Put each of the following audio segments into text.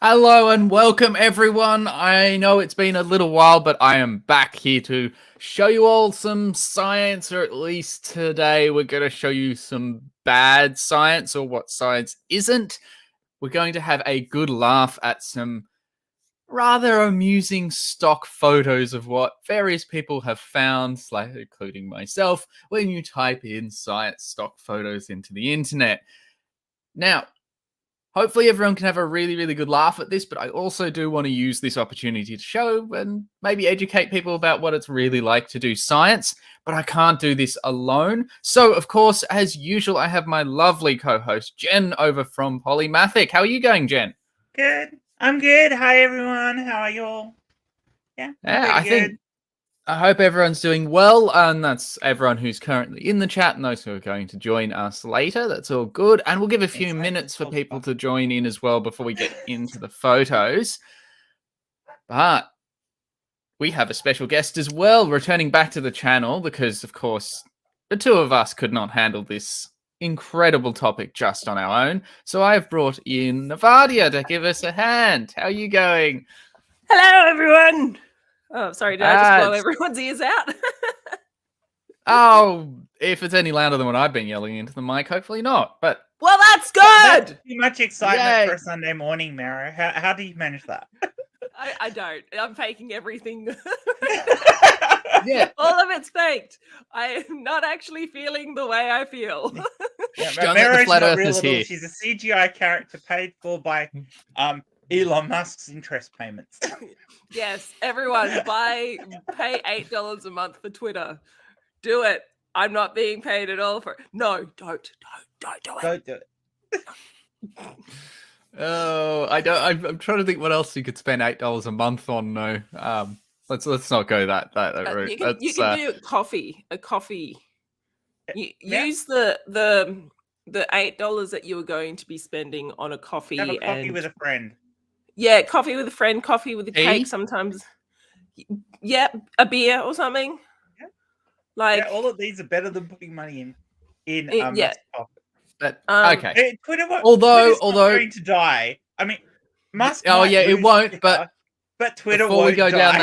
Hello and welcome everyone. I know it's been a little while, but I am back here to show you all some science, or at least today we're going to show you some bad science, or what science isn't. We're going to have a good laugh at some rather amusing stock photos of what various people have found, including myself, when you type in science stock photos into the internet. Now, hopefully everyone can have a really, really good laugh at this, but I also do want to use this opportunity to show and maybe educate people about what it's really like to do science, but I can't do this alone. So, of course, as usual, I have my lovely co-host, Jen, over from Polymathic. How are you going, Jen? Good. I'm good. Hi, everyone. How are you all? Yeah, I'm pretty good. I hope everyone's doing well, and that's everyone who's currently in the chat and those who are going to join us later. That's all good. And we'll give a few minutes for people to join in as well before we get into the photos. But we have a special guest as well, returning back to the channel because, of course, the two of us could not handle this incredible topic just on our own. So I've brought in Nervardia to give us a hand. How are you going? Hello, everyone. Oh, sorry, did I just blow everyone's ears out? Oh, if it's any louder than what I've been yelling into the mic, hopefully not. But well, that's good. That's too much excitement for a Sunday morning, Mara. How do you manage that? I don't. I'm faking everything. Yeah, all of it's faked. I am not actually feeling the way I feel. Yeah, Mara's not real at all. She's a CGI character paid for by Elon Musk's interest payments. Yes, everyone, pay $8 a month for Twitter. Do it. I'm not being paid at all for it. No, don't do it. Don't do it. Oh, I don't. I'm trying to think what else you could spend $8 a month on. No, let's not go that route. You can do coffee. A coffee. Use the $8 that you were going to be spending on a coffee. Have a coffee with a friend. Yeah, coffee with a friend, coffee with a cake sometimes. Yeah, a beer or something. Yeah. Like all of these are better than putting money in yeah. But, okay. Twitter's although going to die. I mean, Musk. Oh yeah, it won't. But Twitter before we go down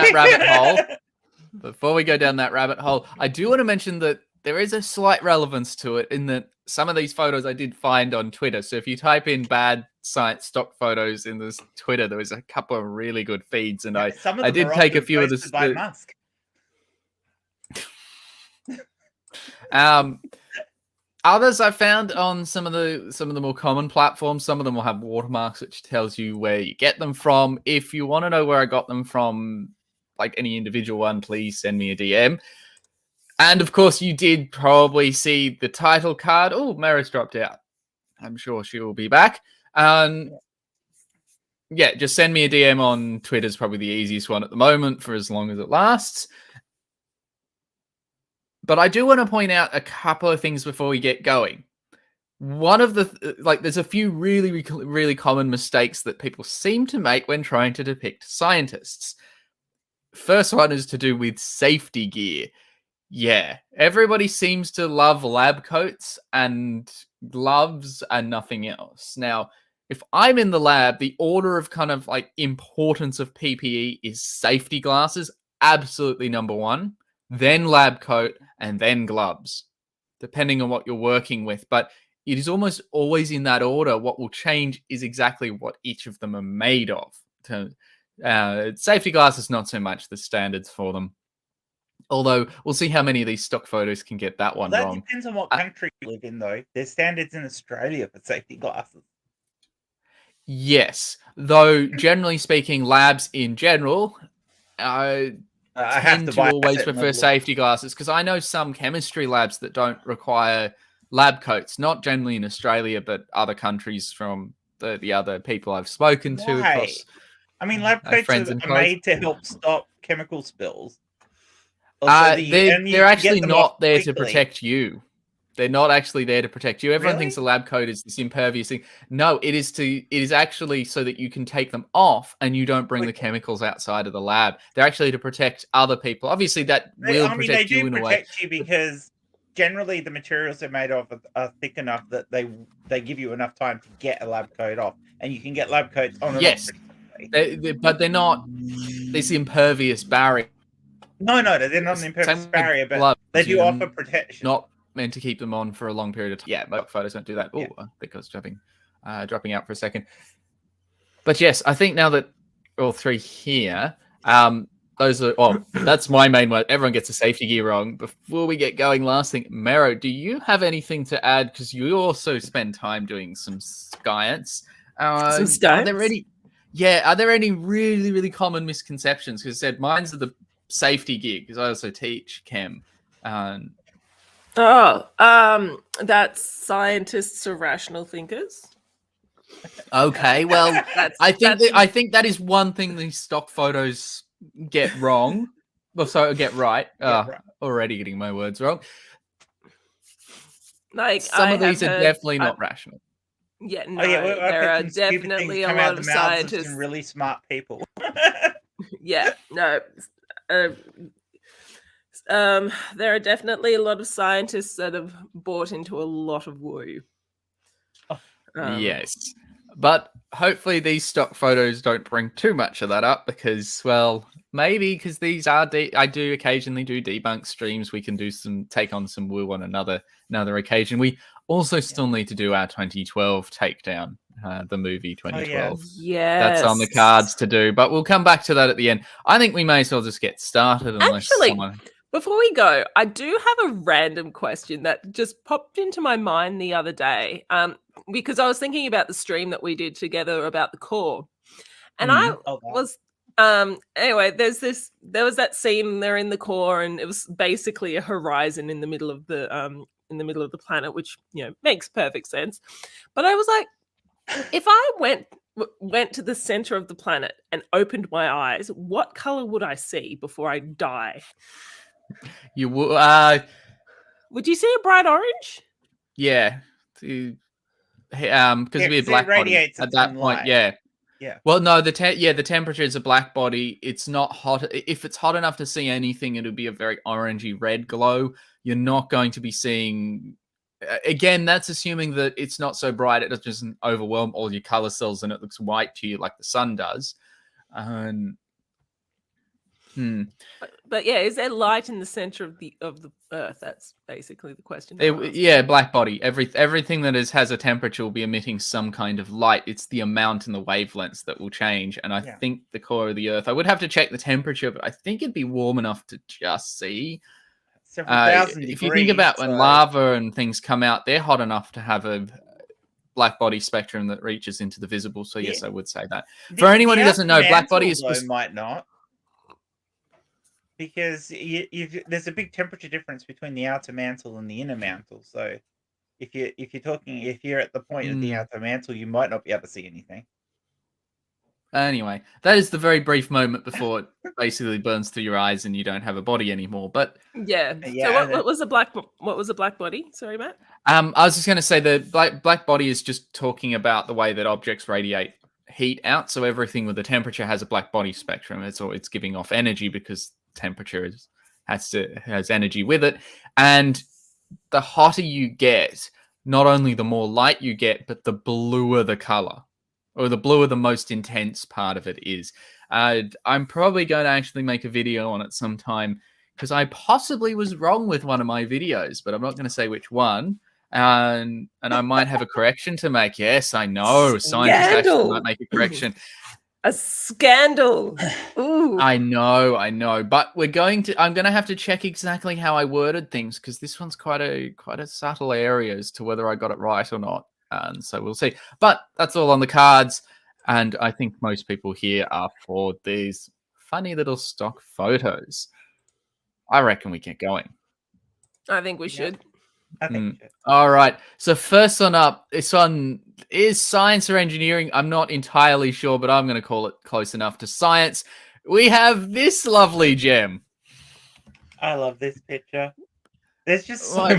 that rabbit hole, I do want to mention that there is a slight relevance to it in that some of these photos I did find on Twitter. So if you type in bad science stock photos in this Twitter, there was a couple of really good feeds, and I did take a few of this by Musk. Others I found on some of the more common platforms. Some of them will have watermarks, which tells you where you get them from. If you want to know where I got them from, like any individual one, please send me a DM. And of course, you did probably see the title card. Oh, Maris dropped out. I'm sure she will be back. Yeah, just send me a DM on Twitter is probably the easiest one at the moment for as long as it lasts. But I do want to point out a couple of things before we get going. One of the, there's a few really, really common mistakes that people seem to make when trying to depict scientists. First one is to do with safety gear. Yeah, everybody seems to love lab coats and gloves and nothing else. Now, if I'm in the lab, the order of kind of like importance of PPE is safety glasses, absolutely number one, then lab coat, and then gloves, depending on what you're working with. But it is almost always in that order. What will change is exactly what each of them are made of. Safety glasses, not so much the standards for them. Although we'll see how many of these stock photos can get that one wrong. That depends on what country you live in, though. There's standards in Australia for safety glasses. Yes, though generally speaking, labs in general I tend to always prefer safety glasses, because I know some chemistry labs that don't require lab coats, not generally in Australia, but other countries from the other people I've spoken to. Across, I mean, lab coats are made to help stop chemical spills. They're actually not there to protect you. They're not actually there to protect you. Everyone thinks a lab coat is this impervious thing. No, it is actually so that you can take them off and you don't bring the chemicals outside of the lab. They're actually to protect other people. Obviously, that will protect you in a way. They do protect you because generally the materials they're made of are thick enough that they give you enough time to get a lab coat off, and you can get lab coats on and off But they're not this impervious barrier. No, they're not an impervious barrier, but gloves, they do offer protection. Not meant to keep them on for a long period of time. Yeah, but photos don't do that. Oh, Yeah. because dropping out for a second. But yes, I think now that all three here, those are. Oh, that's my main one. Everyone gets the safety gear wrong. Before we get going, last thing, Mero, do you have anything to add? Because you also spend time doing some science. Some science? Are there any really, really common misconceptions? Because I said mine's the safety gear, because I also teach chem. That scientists are rational thinkers. Okay, well, I think that is one thing these stock photos get wrong. Well, sorry, get right. Right. Already getting my words wrong. Like some of these are definitely not rational. Yeah, no, there are definitely a lot of scientists and really smart people. Yeah, no. There are definitely a lot of scientists that have bought into a lot of woo. Yes, but hopefully these stock photos don't bring too much of that up, because, well, maybe because these are I do occasionally do debunk streams. We can do take on some woo on another occasion. We also still need to do our 2012 takedown, the movie 2012. Yeah, that's on the cards to do, but we'll come back to that at the end. I think we may as well just get started. Before we go, I do have a random question that just popped into my mind the other day, because I was thinking about the stream that we did together about the core, and I was anyway. There was that scene. They're in the core, and it was basically a horizon in the middle of the planet, which makes perfect sense. But I was like, if I went to the center of the planet and opened my eyes, what color would I see before I die? You would. Would you see a bright orange? Yeah, because it'd be a black body at that point. Yeah. Well, no, the temperature is a black body. It's not hot. If it's hot enough to see anything, it'll be a very orangey red glow. You're not going to be seeing. Again, that's assuming that it's not so bright it doesn't overwhelm all your color cells and it looks white to you like the sun does. But yeah, is there light in the center of the Earth? That's basically the question. Black body. Everything that has a temperature will be emitting some kind of light. It's the amount and the wavelengths that will change. And I think the core of the Earth, I would have to check the temperature, but I think it'd be warm enough to just see. Several thousand degrees. If you think about when lava and things come out, they're hot enough to have a black body spectrum that reaches into the visible. So yes, I would say that. For anyone who doesn't know, black body is might not. Because there's a big temperature difference between the outer mantle and the inner mantle. So if you're at the point of the outer mantle, you might not be able to see anything. Anyway, that is the very brief moment before it basically burns through your eyes and you don't have a body anymore. But so what was a black body? Sorry, Matt. I was just going to say the black body is just talking about the way that objects radiate heat out. So everything with the temperature has a black body spectrum. It's giving off energy because temperature has energy with it, and the hotter you get, not only the more light you get, but the bluer the color, or the bluer the most intense part of it is. I'm probably going to actually make a video on it sometime, because I possibly was wrong with one of my videos, but I'm not going to say which one. And I might have a correction to make. Yes, I know. Scientists actually might make a correction. A scandal. Ooh. I know. But I'm going to have to check exactly how I worded things, because this one's quite a subtle area as to whether I got it right or not. And so we'll see. But that's all on the cards. And I think most people here are for these funny little stock photos. I reckon we get going. I think we should. I think. All right. So first one up, this one is science or engineering. I'm not entirely sure, but I'm going to call it close enough to science. We have this lovely gem. I love this picture. There's just so my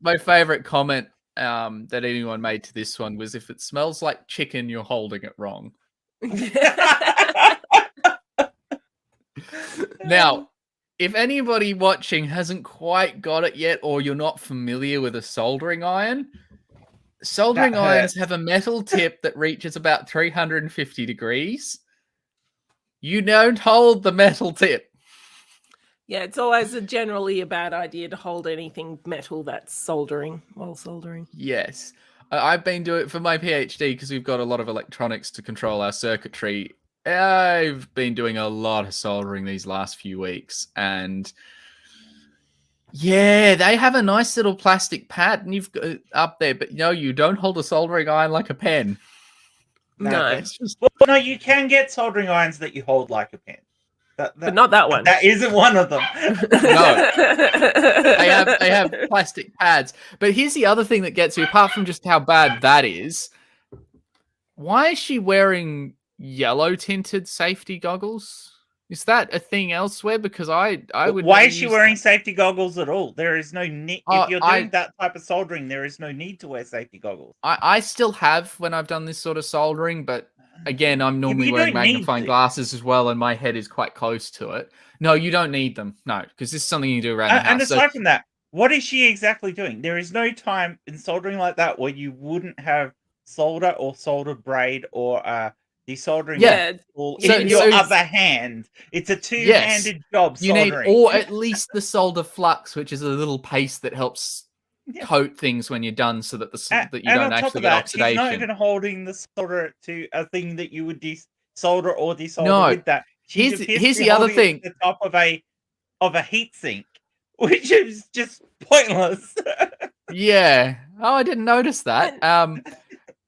much favorite comment that anyone made to this one was, if it smells like chicken, you're holding it wrong. Now, if anybody watching hasn't quite got it yet, or you're not familiar with a soldering iron, soldering That irons hurts. have a metal tip that reaches about 350 degrees. You don't hold the metal tip. Yeah, it's always generally a bad idea to hold anything metal that's soldering while soldering. Yes. I've been doing it for my PhD because we've got a lot of electronics to control our circuitry. I've been doing a lot of soldering these last few weeks, and yeah, they have a nice little plastic pad and you've got up there, but no, you don't hold a soldering iron like a pen. No. It's just Well, no, you can get soldering irons that you hold like a pen. But not that one. That isn't one of them. No. They have plastic pads. But here's the other thing that gets me, apart from just how bad that is. Why is she wearing yellow tinted safety goggles? Is that a thing elsewhere? Because I would. Why never is she use wearing that. safety goggles at all? There is no need. If you're doing that type of soldering, there is no need to wear safety goggles. I still have when I've done this sort of soldering, but again, I'm normally you wearing don't need magnifying to. glasses as well, and my head is quite close to it. No, you don't need them. No, because this is something you do around the house. And aside from that, what is she exactly doing? There is no time in soldering like that where you wouldn't have solder or soldered braid or desoldering tool in your other hand. It's a two-handed job. You soldering. need, or at least the solder flux, which is a little paste that helps coat things when you're done, so that that you don't actually get oxidation. She's not even holding the solder to a thing that you would solder or desolder No. with that. Here's the other thing. The top of a heat sink, which is just pointless. Yeah. Oh, I didn't notice that.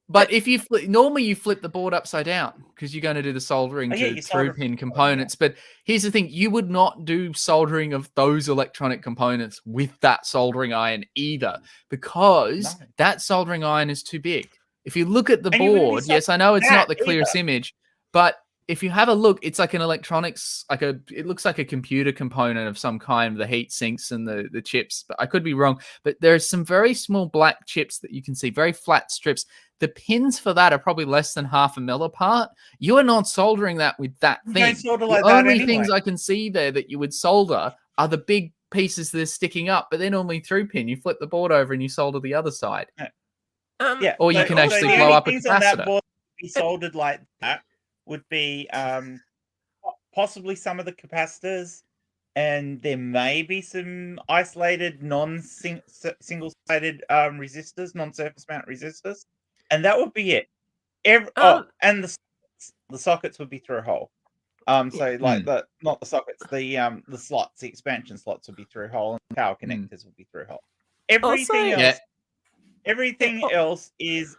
But if you normally you flip the board upside down because you're going to do the soldering to through pin components. But here's the thing: you would not do soldering of those electronic components with that soldering iron either, because that soldering iron is too big. If you look at the board, yes, I know it's not the clearest image, but if you have a look, it's like an electronics, it looks like a computer component of some kind, the heat sinks and the chips, but I could be wrong. But there's some very small black chips that you can see, very flat strips. The pins for that are probably less than 0.5 mil apart. You are not soldering that with that thing. The only things I can see there that you would solder are the big pieces that are sticking up, but they're normally through pin. You flip the board over and you solder the other side. Or you can actually blow up a capacitor. On that board be soldered like that would be possibly some of the capacitors, and there may be some isolated non-single-sided resistors, non-surface mount resistors, and that would be it. And the sockets would be through a hole. So like not the sockets, the slots, the expansion slots would be through a hole, and the power connectors would be through a hole. Everything else is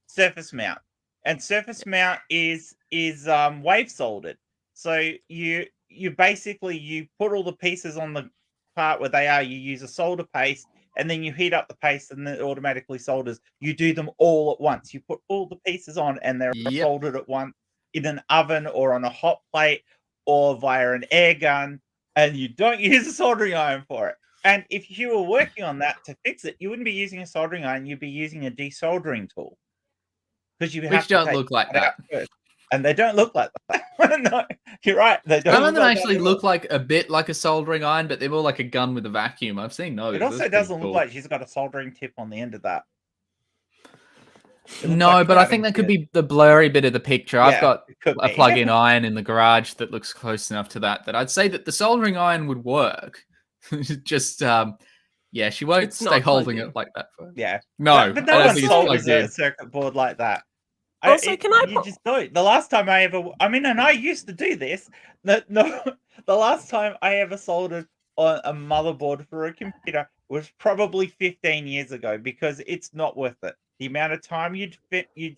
surface mount. And surface mount is wave soldered. So you basically you put all the pieces on the part where they are. You use a solder paste, and then you heat up the paste, and then it automatically solders. You do them all at once. You put all the pieces on, and they're soldered at once in an oven or on a hot plate or via an air gun, and you don't use a soldering iron for it. And if you were working on that to fix it, you wouldn't be using a soldering iron. You'd be using a desoldering tool. Which don't look like that. And they don't look like that. No, you're right. They don't. Some of them actually look like a bit like a soldering iron, but they're more like a gun with a vacuum. I've seen those. It also doesn't look like she's got a soldering tip on the end of that. No, but I think that could be the blurry bit of the picture. I've got a plug-in iron in the garage that looks close enough to that I'd say that the soldering iron would work. Just she won't stay holding it like that. No, but no one solders a circuit board like that. Also, you just don't. The last time and I used to do this. The last time I ever soldered on a motherboard for a computer was probably 15 years ago, because it's not worth it. The amount of time you'd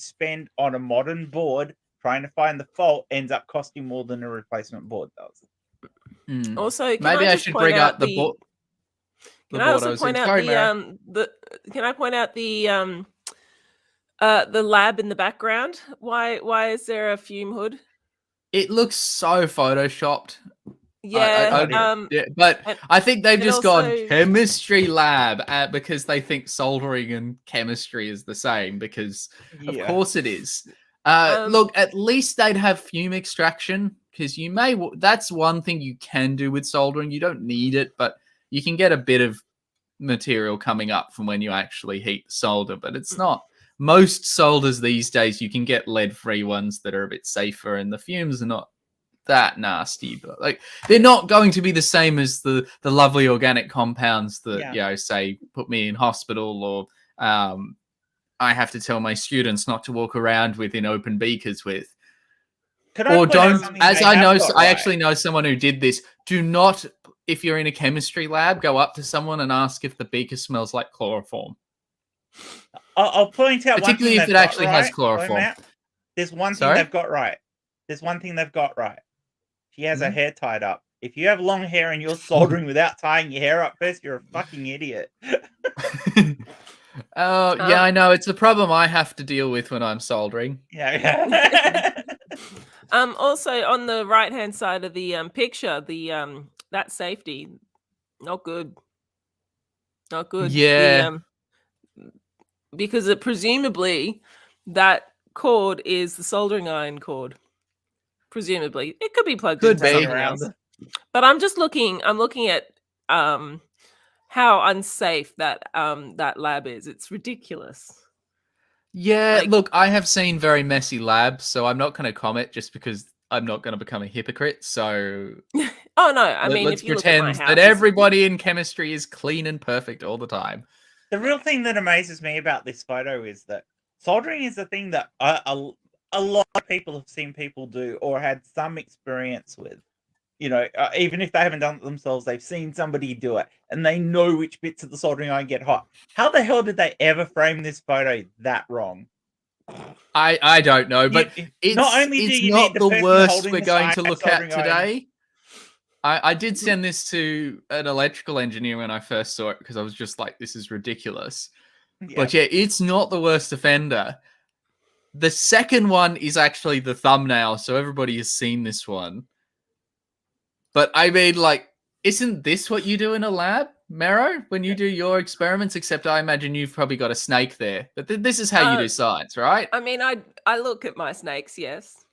spend on a modern board trying to find the fault ends up costing more than a replacement board does. Also, maybe I should bring out the board. Can I also point out Can I point out the lab in the background? Why is there a fume hood? It looks so photoshopped. But I think they've just gone chemistry lab because they think soldering and chemistry is the same, because of course it is. Look, at least they'd have fume extraction, because that's one thing you can do with soldering. You don't need it, but you can get a bit of material coming up from when you actually heat the solder, but it's not. Most solders these days, you can get lead-free ones that are a bit safer, and the fumes are not that nasty, but like they're not going to be the same as the lovely organic compounds that say put me in hospital, or I have to tell my students not to walk around with in open beakers with. Or don't, as I know, I actually know someone who did this. Do not, if you're in a chemistry lab, go up to someone and ask if the beaker smells like chloroform. I'll point out particularly one thing if it actually has chloroform. There's one thing they've got right. There's one thing they've got right. She has her hair tied up. If you have long hair and you're soldering without tying your hair up first, you're a fucking idiot. Oh, yeah, I know. It's a problem I have to deal with when I'm soldering. Yeah. Also, on the right-hand side of the picture, that safety, not good. Not good. Yeah. Because presumably that cord is the soldering iron cord. Presumably. It could be plugged Could into be. something else. But I'm looking at how unsafe that lab is. It's ridiculous. Yeah, look, I have seen very messy labs, so I'm not going to comment just because I'm not going to become a hypocrite. So, oh no, I mean, let's if you pretend look at my house, that everybody in chemistry is clean and perfect all the time. The real thing that amazes me about this photo is that soldering is the thing that a lot of people have seen people do or had some experience with. You know, even if they haven't done it themselves, they've seen somebody do it, and they know which bits of the soldering iron get hot. How the hell did they ever frame this photo that wrong? I don't know, but it's not the worst we're going to look at today. I did send this to an electrical engineer when I first saw it because I was just like, this is ridiculous. Yeah. But yeah, it's not the worst offender. The second one is actually the thumbnail, so everybody has seen this one. But I mean, like, isn't this what you do in a lab, Mero, when you do your experiments? Except I imagine you've probably got a snake there. But this is how you do science, right? I mean, I look at my snakes, yes.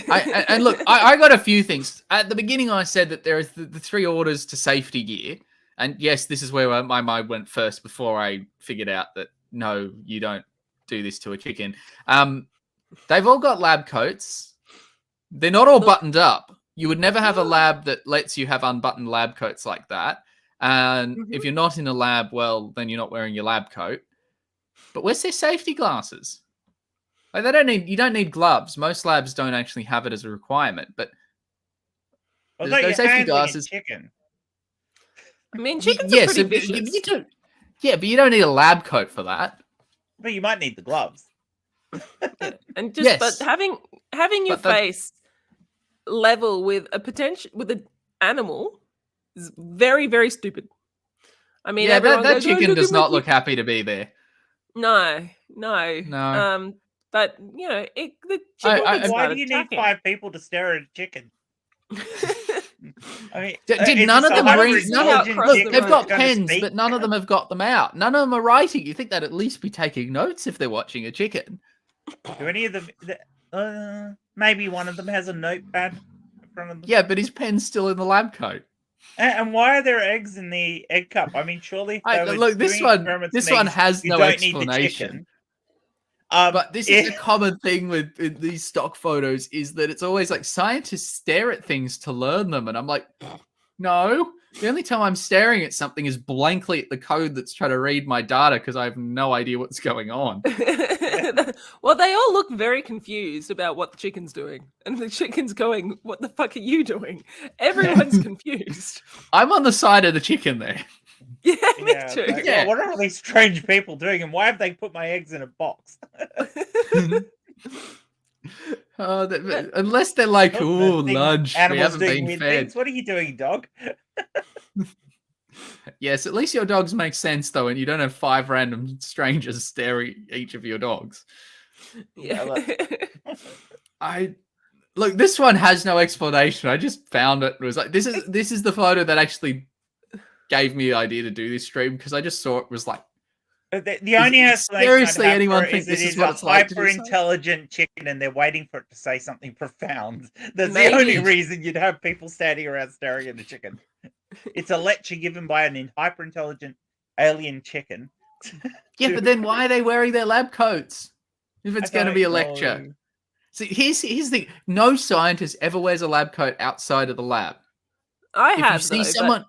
And look, I got a few things. At the beginning, I said that there is the 3 orders to safety gear. And yes, this is where my mind went first before I figured out that, no, you don't do this to a chicken. They've all got lab coats. They're not all buttoned up. You would never have a lab that lets you have unbuttoned lab coats like that. And if you're not in a lab, well, then you're not wearing your lab coat. But where's their safety glasses? Like you don't need gloves. Most labs don't actually have it as a requirement. But there's no safety glasses. Chicken. I mean, chickens are pretty vicious. But you don't need a lab coat for that. But you might need the gloves. And but having your face level with an animal is very, very stupid. I mean, that chicken does not look happy to be there. No. But you know, the chicken. Why do you need 5 people to stare at a chicken? I mean, did none of them read? Look, they've got pens, but none of them have got them out. None of them are writing. You think they'd at least be taking notes if they're watching a chicken? Do any of them? Maybe one of them has a notepad in front of them. Yeah, but his pen's still in the lab coat. And why are there eggs in the egg cup? I mean, surely. Look, this one has no explanation. But this is a common thing with these stock photos is that it's always like scientists stare at things to learn them. And I'm like, no, the only time I'm staring at something is blankly at the code that's trying to read my data because I have no idea what's going on. Well, they all look very confused about what the chicken's doing. And the chicken's going, what the fuck are you doing? Everyone's confused. I'm on the side of the chicken there. Yeah, me too. Like, yeah. What are all these strange people doing, and why have they put my eggs in a box? Unless they're like, "Ooh, lunch, we haven't been fed." Things. What are you doing, dog? Yes, at least your dogs make sense though, and you don't have 5 random strangers staring at each of your dogs. Yeah. Look, this one has no explanation. I just found it. It was like this is the photo that actually gave me the idea to do this stream because I just saw it was like the only explanation seriously anyone think this is what it's like to do hyper intelligent chicken and they're waiting for it to say something profound. That's Maybe. The only reason you'd have people standing around staring at the chicken. It's a lecture given by an hyper-intelligent alien chicken. Yeah, but then why are they wearing their lab coats if it's going to be a don't lecture? know. See, here's the no scientist ever wears a lab coat outside of the lab. I If you have see though, someone,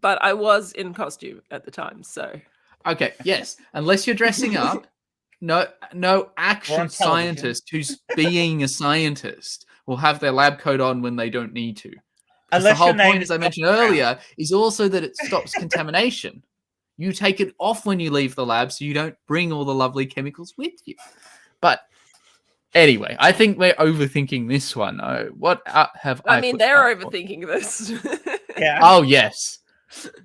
but I was in costume at the time, so okay, yes, unless you're dressing up, no actual on television. scientist who's being a scientist will have their lab coat on when they don't need to. 'Cause the Unless whole your name point, is as I mentioned Dr. Brown. earlier, is also that it stops contamination. You take it off when you leave the lab so you don't bring all the lovely chemicals with you. But anyway, I think we're overthinking this one. What have I I mean put they're up for? overthinking this. Yeah. Oh, yes.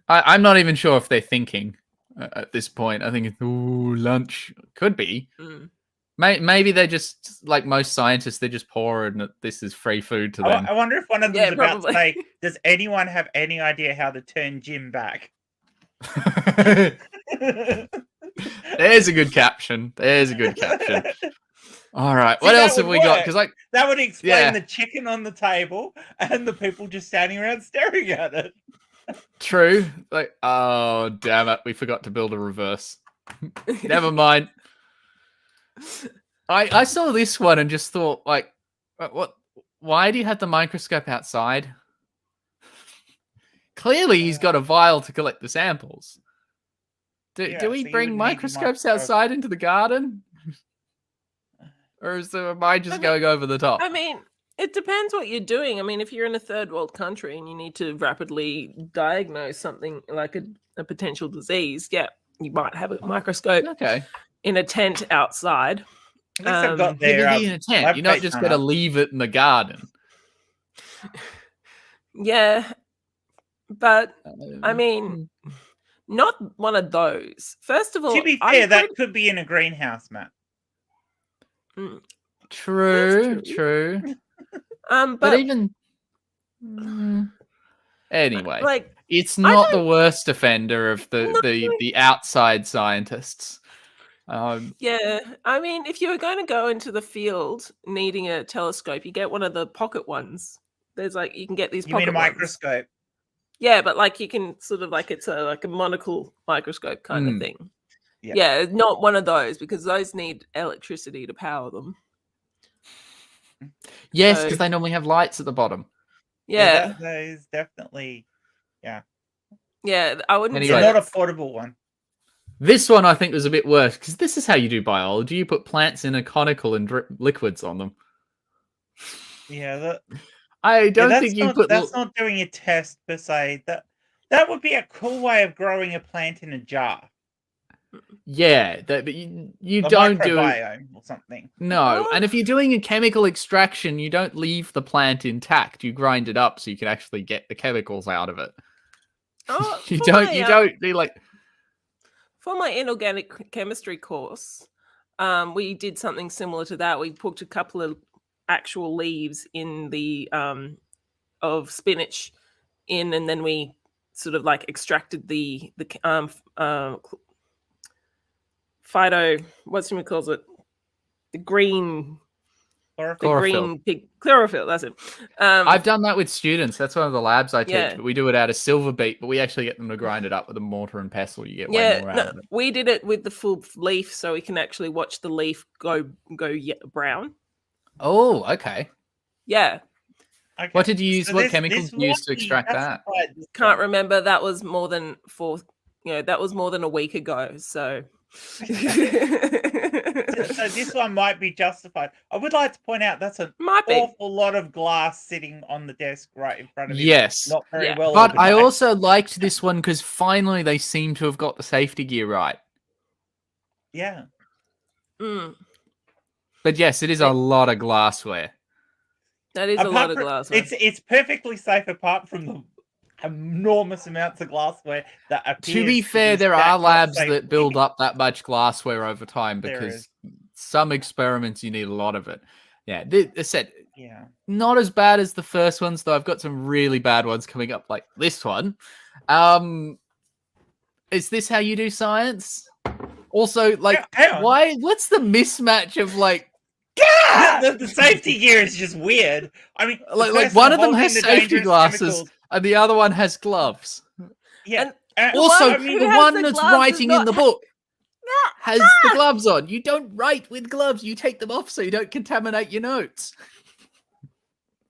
I'm not even sure if they're thinking at this point. I think it's, ooh, lunch. Could be. Mm. Maybe they're just, like most scientists, they're just poor and this is free food to them. I wonder if one of Yeah, them's about probably. to say, does anyone have any idea how to turn Jim back? There's a good caption. There's a good caption. All right. What See, else that have would we got? work. Because like, That would explain Yeah. the chicken on the table and the people just standing around staring at it. true. Like, oh, damn it. We forgot to build a reverse. Never mind. I saw this one and just thought, like, what? Why do you have the microscope outside? Clearly, he's got a vial to collect the samples. Yeah, Do we so you bring would need your microscopes microscope. outside into the garden? Or am I just going over the top? I mean, it depends what you're doing. I mean, if you're in a third world country and you need to rapidly diagnose something like a potential disease, yeah, you might have a microscope Okay. in a tent outside. At least I've got Maybe their be in a tent. web You're not page just done going to up. leave it in the garden. Yeah, but I Hmm. mean, not one of those. First of all, To be I'm fair, that pretty- could be in a greenhouse, Matt. True. true. But but even anyway, like, it's I not the worst offender of No. the outside scientists. yeah, I mean, if you were going to go into the field needing a telescope, you get one of the pocket ones. There's like you can get these You mean pocket a ones. microscope? Yeah, but like you can sort of like it's like a monocle microscope kind of thing. Yeah. Yeah, not one of those because those need electricity to power them. Yes, So- because they normally have lights at the bottom. Yeah, That is definitely yeah. I wouldn't Anyway. it's say not a that's- portable one. This one I think was a bit worse because this is how you do biology. You put plants in a conical and drip liquids on them. Yeah, I don't that's think you not, put. that's not doing a test per se. That would be a cool way of growing a plant in a jar. Yeah, but you A don't do. microbiome or something. No, What? and if you're doing a chemical extraction, you don't leave the plant intact. You grind it up so you can actually get the chemicals out of it. Oh, You for don't. my, You don't do like. For my inorganic chemistry course, we did something similar to that. We put a couple of actual leaves in the of spinach in, and then we sort of like extracted the phyto. What's it calls it? The green, Chlorophyll. chlorophyll. That's it. I've done that with students. That's one of the labs I teach. Yeah. But we do it out of silver beet, but we actually get them to grind it up with a mortar and pestle. You get way Yeah, more out no, of it. we did it with the full leaf, so we can actually watch the leaf go brown. Oh, okay. Yeah, Okay. What did you use? So What this- chemicals this did you use to might be extract that? justified, this can't one. remember. That was more than that was more than a week ago. So So this one might be justified. I would like to point out that's an might be. awful lot of glass sitting on the desk right in front of you. Yes. Not very Yeah. well. But I organized. also liked this one because finally they seem to have got the safety gear right. Yeah. Mm, But yes, it is a lot of glassware. that is a lot of glass. It's perfectly safe apart from the enormous amounts of glassware that appears To be fair, be there stacked are up labs safely. that build up that much glassware over time There because is. some experiments you need a lot of it. Yeah, I said Yeah. not as bad as the first ones, though. I've got some really bad ones coming up, like this one. Is this how you do science? Also, like, hang on. why? What's the mismatch of like? The safety gear is just weird. I mean, the Like person one of them holding has the safety dangerous glasses, chemicals and the other one has gloves. Yeah. Also, one who the has one the that's gloves is writing in not the book has the gloves on. You don't write with gloves. You take them off so you don't contaminate your notes.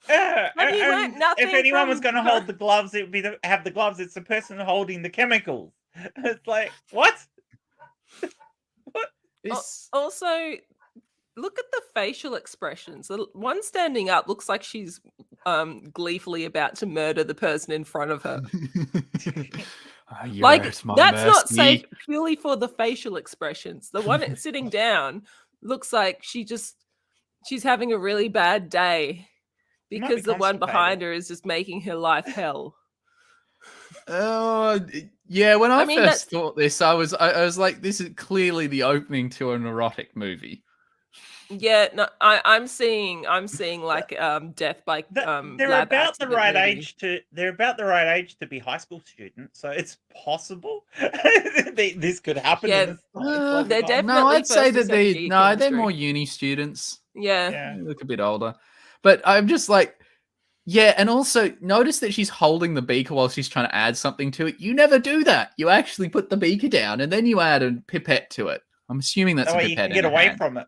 Have you learnt nothing if anyone was from- going to hold the gloves, it would be have the gloves. It's the person holding the chemicals. It's like, what? Also, look at the facial expressions. The one standing up looks like she's gleefully about to murder the person in front of her. Like, that's not safe purely for the facial expressions. The one sitting down looks like she's having a really bad day because the one behind her is just making her life hell. Yeah, when I first thought this, I was like, this is clearly the opening to an erotic movie. Yeah, no, I'm seeing like death by they're lab about the right movie. they're about the right age to be high school students, so it's possible this could happen. Yeah, they're definitely. No, I'd say that they're they're more uni students. Yeah. They look a bit older, but I'm just like, yeah, and also notice that she's holding the beaker while she's trying to add something to it. You never do that. You actually put the beaker down and then you add a pipette to it. I'm assuming that's a pipette. You can get away from it.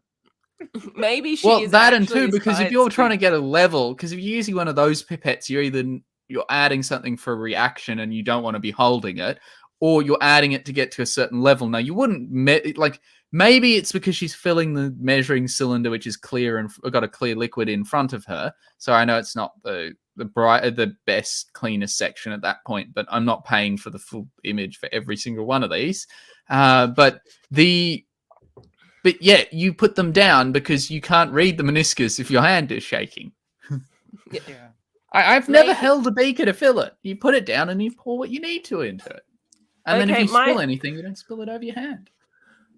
Maybe she is that and two, because if you're trying to get a level, because if you're using one of those pipettes, you're adding something for a reaction and you don't want to be holding it, or you're adding it to get to a certain level. Now you wouldn't maybe it's because she's filling the measuring cylinder, which is clear and got a clear liquid in front of her. So I know it's not the best, cleanest section at that point, but I'm not paying for the full image for every single one of these. But yeah, you put them down because you can't read the meniscus if your hand is shaking. Yeah. I've never held a beaker to fill it. You put it down and you pour what you need to into it. And then if you spill anything, you don't spill it over your hand.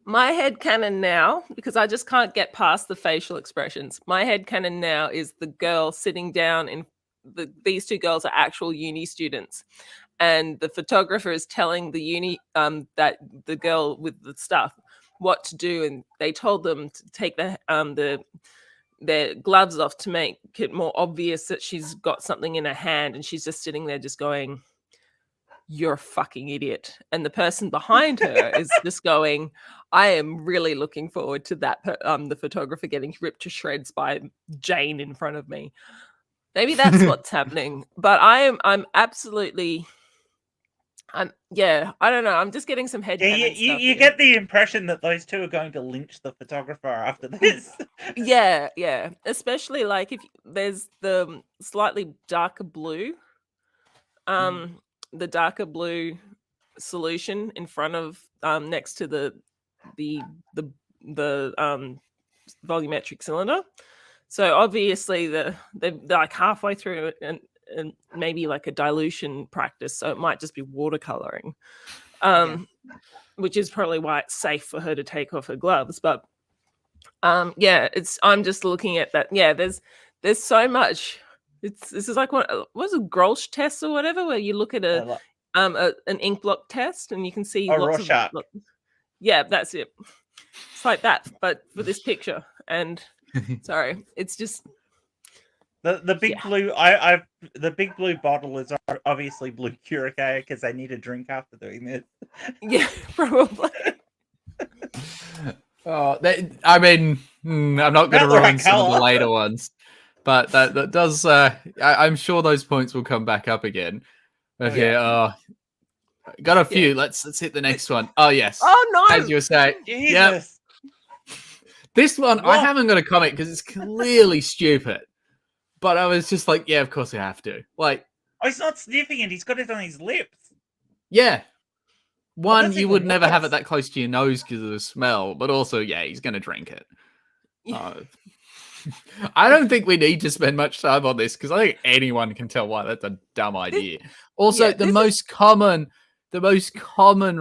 My headcanon now, because I just can't get past the facial expressions, my headcanon now is the girl sitting down in these two girls are actual uni students. And the photographer is telling the uni that the girl with the stuff what to do, and they told them to take their gloves off to make it more obvious that she's got something in her hand, and she's just sitting there just going, "You're a fucking idiot." And the person behind her is just going, "I am really looking forward to that the photographer getting ripped to shreds by Jane in front of me." Maybe that's what's happening, but I'm absolutely. I don't know. I'm just getting some head. You get the impression that those two are going to lynch the photographer after this. Yeah. Especially like if there's the slightly darker blue, the darker blue solution in front of next to the volumetric cylinder. So obviously they're like halfway through it and maybe like a dilution practice, so it might just be watercoloring, which is probably why it's safe for her to take off her gloves. But I'm just looking at that. Yeah, there's so much. This is like what was a Grolsch test or whatever, where you look at an ink block test and you can see lots of. Yeah, that's it. It's like that, but for this picture. And sorry, it's just. The big blue, the big blue bottle is obviously blue Curacao because they need a drink after doing this. Yeah, probably. I'm not going to ruin some of the later ones, but that does. I'm sure those points will come back up again. But got a few. Yeah. Let's hit the next one. Oh yes. Oh no! As you were saying, yep. This one I haven't got a comment because it's clearly stupid. But I was just like, yeah, of course we have to. Like, he's not sniffing it. He's got it on his lips. Yeah. One, you would never have it that close to your nose because of the smell. But also, yeah, he's going to drink it. I don't think we need to spend much time on this because I think anyone can tell why that's a dumb idea. Also, the most common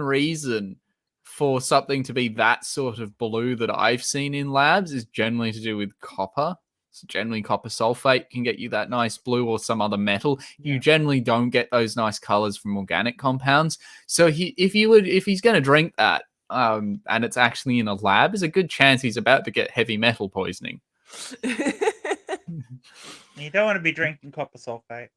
reason for something to be that sort of blue that I've seen in labs is generally to do with copper. So generally, copper sulfate can get you that nice blue or some other metal. You generally don't get those nice colors from organic compounds. So if he's going to drink that, and it's actually in a lab, there's a good chance he's about to get heavy metal poisoning. You don't want to be drinking copper sulfate.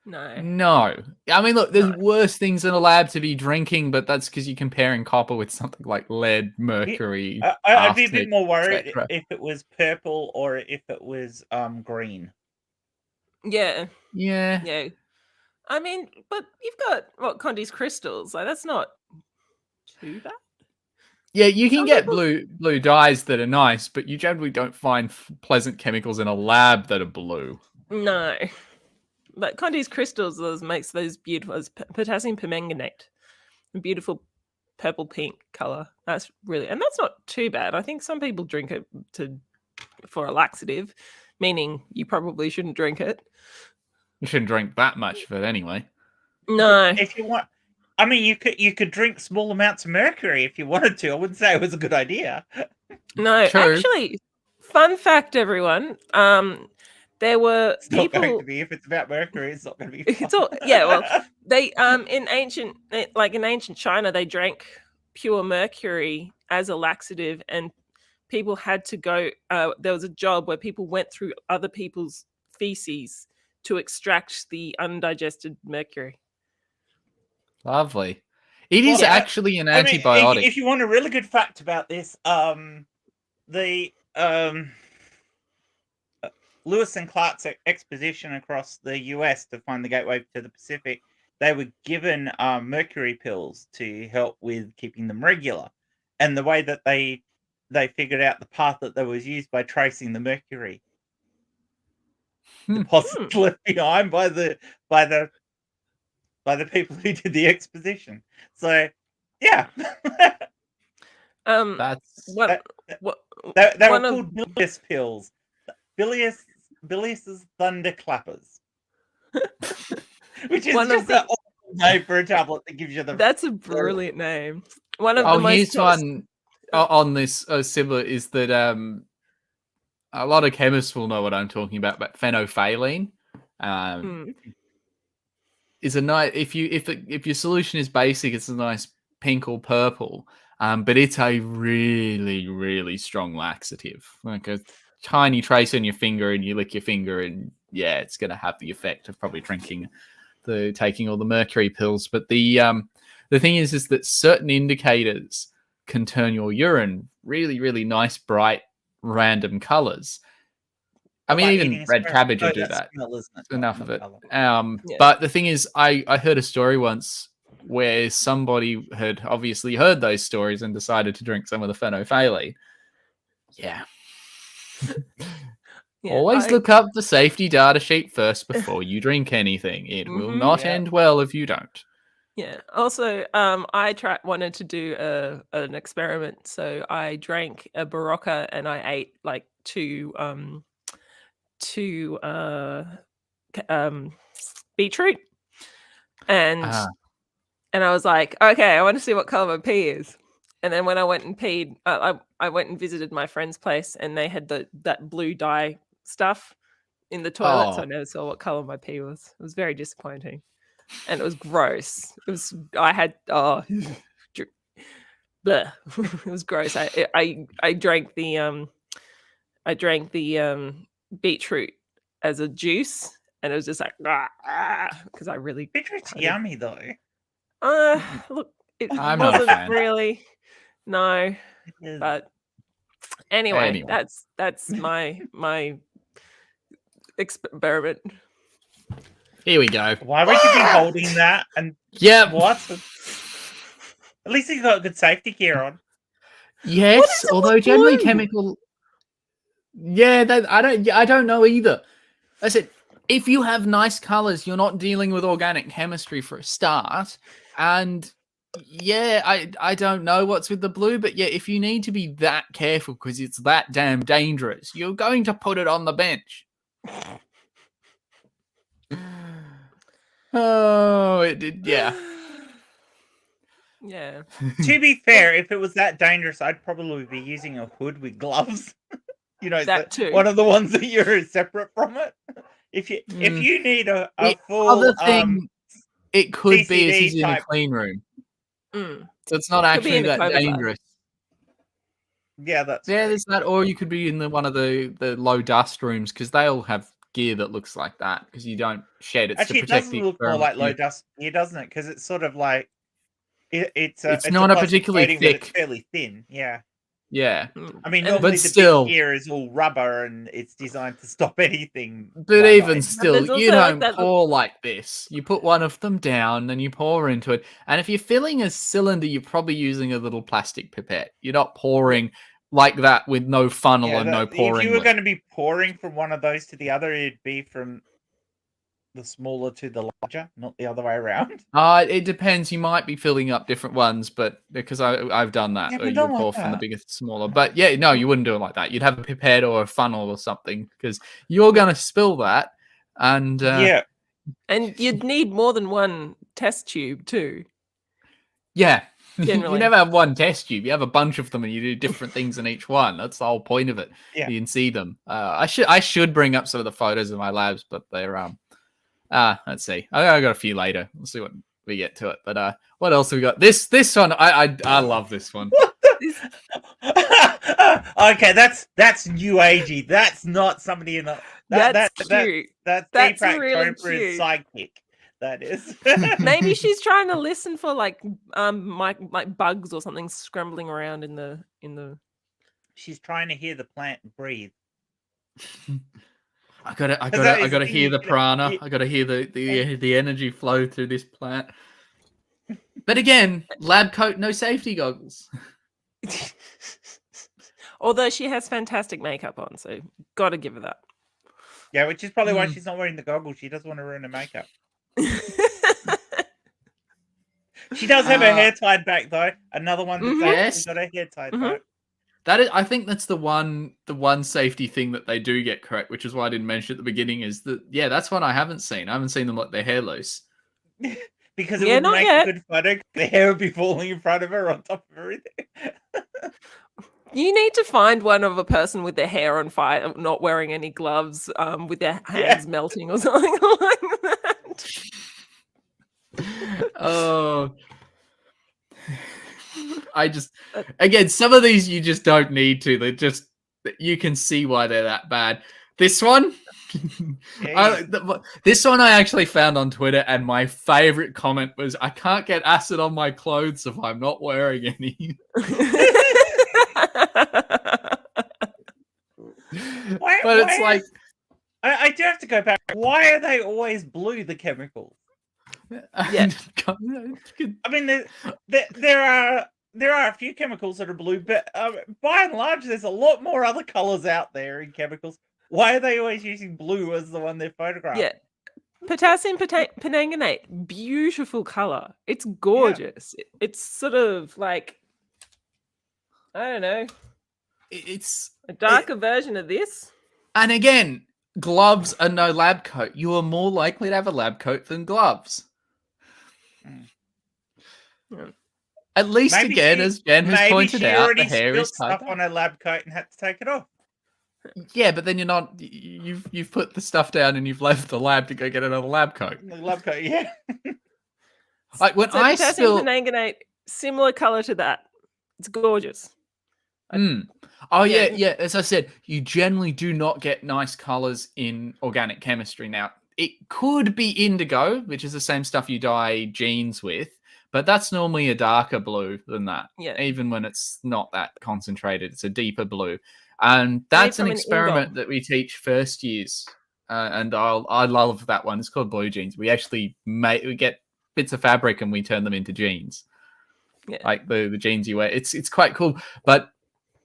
No. No. I mean, look, there's No. worse things in a lab to be drinking, but that's because you're comparing copper with something like lead, mercury, I'd be a bit arsenic, more worried etc. if it was purple or if it was green. Yeah. Yeah. Yeah. I mean, but you've got what Conti's crystals. Like that's not too bad. Yeah, you can Some get people- blue dyes that are nice, but you generally don't find pleasant chemicals in a lab that are blue. No. But Conti's crystals makes those beautiful potassium permanganate, a beautiful purple pink color. That's really, and that's not too bad. I think some people drink it for a laxative, meaning you probably shouldn't drink it. You shouldn't drink that much of it anyway. No. If you want, I mean, you could drink small amounts of mercury if you wanted to. I wouldn't say it was a good idea. No, True. actually, fun fact, everyone. There were It's not going people. to be if it's about mercury. It's not going to be. It's all yeah. Well, they in ancient China, they drank pure mercury as a laxative, and people had to go. There was a job where people went through other people's feces to extract the undigested mercury. Lovely. It is Well, actually an I mean, antibiotic. if you want a really good fact about this, the Lewis and Clark's expedition across the US to find the gateway to the Pacific, they were given mercury pills to help with keeping them regular, and the way that they figured out the path that was used by tracing the mercury deposits left behind by the people who did the expedition. So, yeah. That's What? They one were of- called bilious pills. Bilious's thunderclappers. Which is One of just an awful name for a tablet that gives you the... That's a brilliant name. One of Oh, the most here's one on this similar is that a lot of chemists will know what I'm talking about, but phenolphthalein is a nice if your solution is basic, it's a nice pink or purple, but it's a really, really strong laxative. Like a tiny trace on your finger, and you lick your finger, and yeah, it's going to have the effect of probably taking all the mercury pills. But the thing is that certain indicators can turn your urine really, really nice, bright, random colors. I mean, even red cabbage would do that. Enough of it. But the thing is, I heard a story once where somebody had obviously heard those stories and decided to drink some of the phenolphthalein. Yeah. Always look up the safety data sheet first before you drink anything. It will not end well if you don't. Yeah. Also, I wanted to do an experiment, so I drank a Barocca and I ate like two beetroot, and I was like, okay, I want to see what color my pee is. And then when I went and peed, I went and visited my friend's place, and they had that blue dye stuff in the toilet, so I never saw what color my pee was. It was very disappointing, and it was gross. It was bleh. It was gross. I drank the beetroot as a juice, and it was just like because I really beetroot's yummy though. Look, it I'm not a wasn't fan. really. No, but anyway, that's my experiment. Here we go. Why would you be holding that? And what? At least you got good safety gear on. Yes, although generally chemical. Yeah, I don't know either. I said, if you have nice colors, you're not dealing with organic chemistry for a start, and yeah, I don't know what's with the blue, but yeah, if you need to be that careful because it's that damn dangerous, you're going to put it on the bench. Oh, it did, yeah. Yeah. To be fair, if it was that dangerous, I'd probably be using a hood with gloves. You know, that too. One of the ones that you're separate from it. If you need a full other thing, it could TCD be it's in a type. clean room. So it's not actually that dangerous. Yeah, that's there's that, or you could be in one of the low dust rooms because they all have gear that looks like that because you don't shed. It's Actually, to it protect does the look more experiment like low gear. dust gear, doesn't it? Because it's sort of like it's It's a not a plastic particularly coating, but it's thick. fairly thin. Yeah. Yeah, I mean, And- normally but the still- big gear is all rubber and it's designed to stop anything. but flying even by. still, there's you also, like, don't that pour like this. You put one of them down, then you pour into it. And if you're filling a cylinder, you're probably using a little plastic pipette. You're not pouring like that with no funnel Yeah, and no if pouring you were lid. going to be pouring from one of those to the other, it'd be from the smaller to the larger, not the other way around. It depends. You might be filling up different ones, but because I've done that, Yeah, where but you'll not like pour from the that. biggest to smaller. But yeah, no, you wouldn't do it like that. You'd have a pipette or a funnel or something because you're going to spill that. And Yeah, And you'd need more than one test tube too. yeah. You Generally. never have one test tube. You have a bunch of them, and you do different things in each one. That's the whole point of it. Yeah. You can see them. I should bring up some of the photos of my labs, but they're let's see. I got a few later. We'll see what we get to it. But what else have we got? This one, I love this one. okay, that's new agey. That's not somebody in a That's cute. That's That's Deepak really Chopra's cute. sidekick. That is. Maybe she's trying to listen for like bugs or something scrambling around in the. She's trying to hear the plant breathe. I gotta is the hear the thing, prana. you- I gotta hear the energy flow through this plant. But again, lab coat, no safety goggles. Although she has fantastic makeup on, so gotta give her that. Yeah, which is probably why she's not wearing the goggles. She doesn't want to ruin her makeup. She does have her hair tied back though. Another one that's Yes. actually got her hair tied Mhm. back. That is, I think that's the one safety thing that they do get correct, which is why I didn't mention at the beginning. Is that that's one I haven't seen. I haven't seen them let their hair loose. Because it Yeah, wouldn't not make yet. a good photo. The hair would be falling in front of her on top of everything. You need to find one of a person with their hair on fire, not wearing any gloves, with their hands melting or something like that. Oh, I just again, some of these you just don't need to. They're just you can see why they're that bad. This one, this one I actually found on Twitter, and my favorite comment was, "I can't get acid on my clothes if I'm not wearing any." But it's like, I do have to go back. Why are they always blue? The chemicals. Yeah. I mean, there are a few chemicals that are blue, but by and large, there's a lot more other colors out there in chemicals. Why are they always using blue as the one they photograph? Yeah. Potassium penanganate, beautiful color. It's gorgeous. It's sort of like, I don't know, it's a darker version of this. And again, gloves are no lab coat. You are more likely to have a lab coat than gloves. At least, Maybe again, she- as Jen has Maybe pointed she out, already the hair is spilled tied stuff back. on her lab coat and had to take it off. Yeah, but then you're not. You've put the stuff down and you've left the lab to go get another lab coat. The lab coat, yeah. Like when So I potassium spill. penanganate, similar color to that. It's gorgeous. Oh Yeah. yeah. As I said, you generally do not get nice colors in organic chemistry. Now, it could be indigo, which is the same stuff you dye jeans with, but that's normally a darker blue than that. Yeah. Even when it's not that concentrated, it's a deeper blue. And that's an from an experiment indol. that we teach first years, and I love that one. It's called blue jeans. We actually we get bits of fabric and we turn them into jeans, like the jeans you wear. It's quite cool, but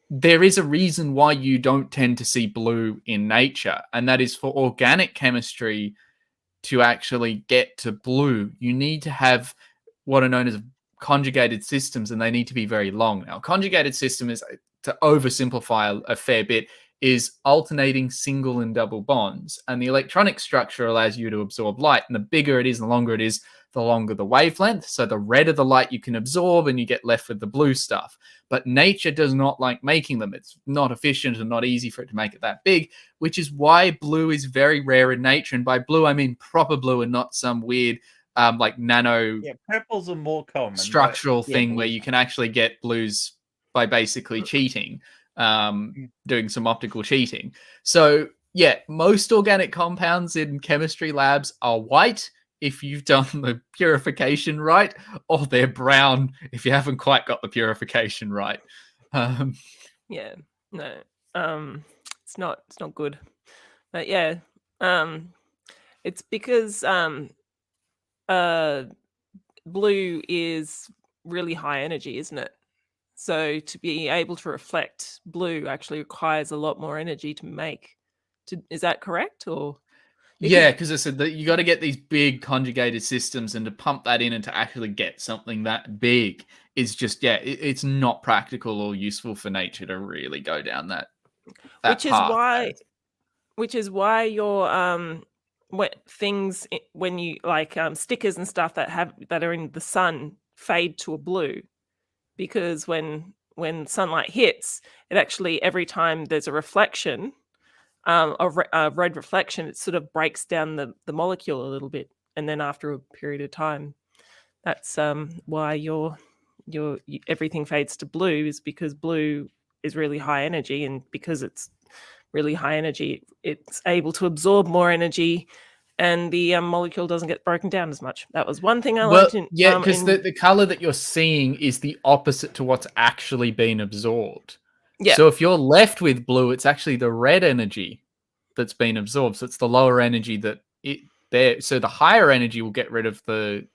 there is a reason why you don't tend to see blue in nature, and that is for organic chemistry to actually get to blue. You need to have what are known as conjugated systems, and they need to be very long. Now, conjugated system is, to oversimplify a fair bit, is alternating single and double bonds. And the electronic structure allows you to absorb light. And the bigger it is, the longer it is, the longer the wavelength. So the redder the light you can absorb, and you get left with the blue stuff. But nature does not like making them. It's not efficient and not easy for it to make it that big, which is why blue is very rare in nature. And by blue, I mean proper blue and not some weird like nano purples are more common structural thing where you can actually get blues by basically cheating, doing some optical cheating. So yeah, most organic compounds in chemistry labs are white if you've done the purification right, or they're brown if you haven't quite got the purification right. Yeah, no, it's not good. But yeah, it's because blue is really high energy, isn't it? So to be able to reflect blue actually requires a lot more energy to make. Is that correct? Or Yeah, because I said that you got to get these big conjugated systems, and to pump that in and to actually get something that big is just it's not practical or useful for nature to really go down that which is path. why your when you like stickers and stuff that are in the sun fade to a blue, because when sunlight hits it, actually every time there's a reflection, a red reflection, it sort of breaks down the molecule a little bit, and then after a period of time, that's why your everything fades to blue, is because blue is really high energy, and because it's really high energy, it's able to absorb more energy, and the molecule doesn't get broken down as much. That was one thing I learned in because the color that you're seeing is the opposite to what's actually been absorbed. Yeah. So if you're left with blue, it's actually the red energy that's been absorbed. So it's the lower energy so the higher energy will get rid of the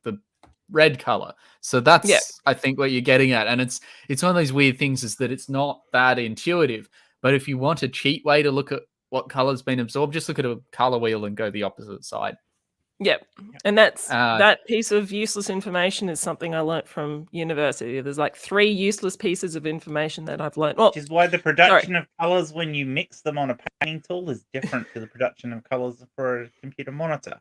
red color. So that's I think what you're getting at. And it's one of those weird things, is that it's not that intuitive. But if you want a cheat way to look at what color's been absorbed, just look at a color wheel and go the opposite side. Yep. And that's that piece of useless information is something I learnt from university. There's like 3 useless pieces of information that I've learnt. Which is why the production of colors when you mix them on a painting tool is different to the production of colors for a computer monitor.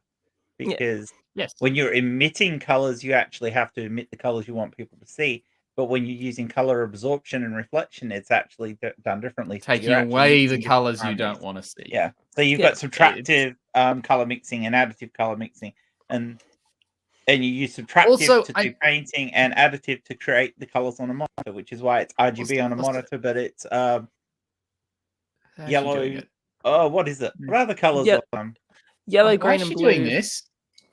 Because when you're emitting colors, you actually have to emit the colors you want people to see. But when you're using color absorption and reflection, it's actually done differently. Taking away the colors you don't want to see. Yeah. So you've got subtractive color mixing and additive color mixing. And you use subtractive to do painting and additive to create the colors on a monitor, which is why it's RGB on a monitor, but it's yellow. Oh, what is it? What are the colors of them? Yellow, green, and blue. Doing this?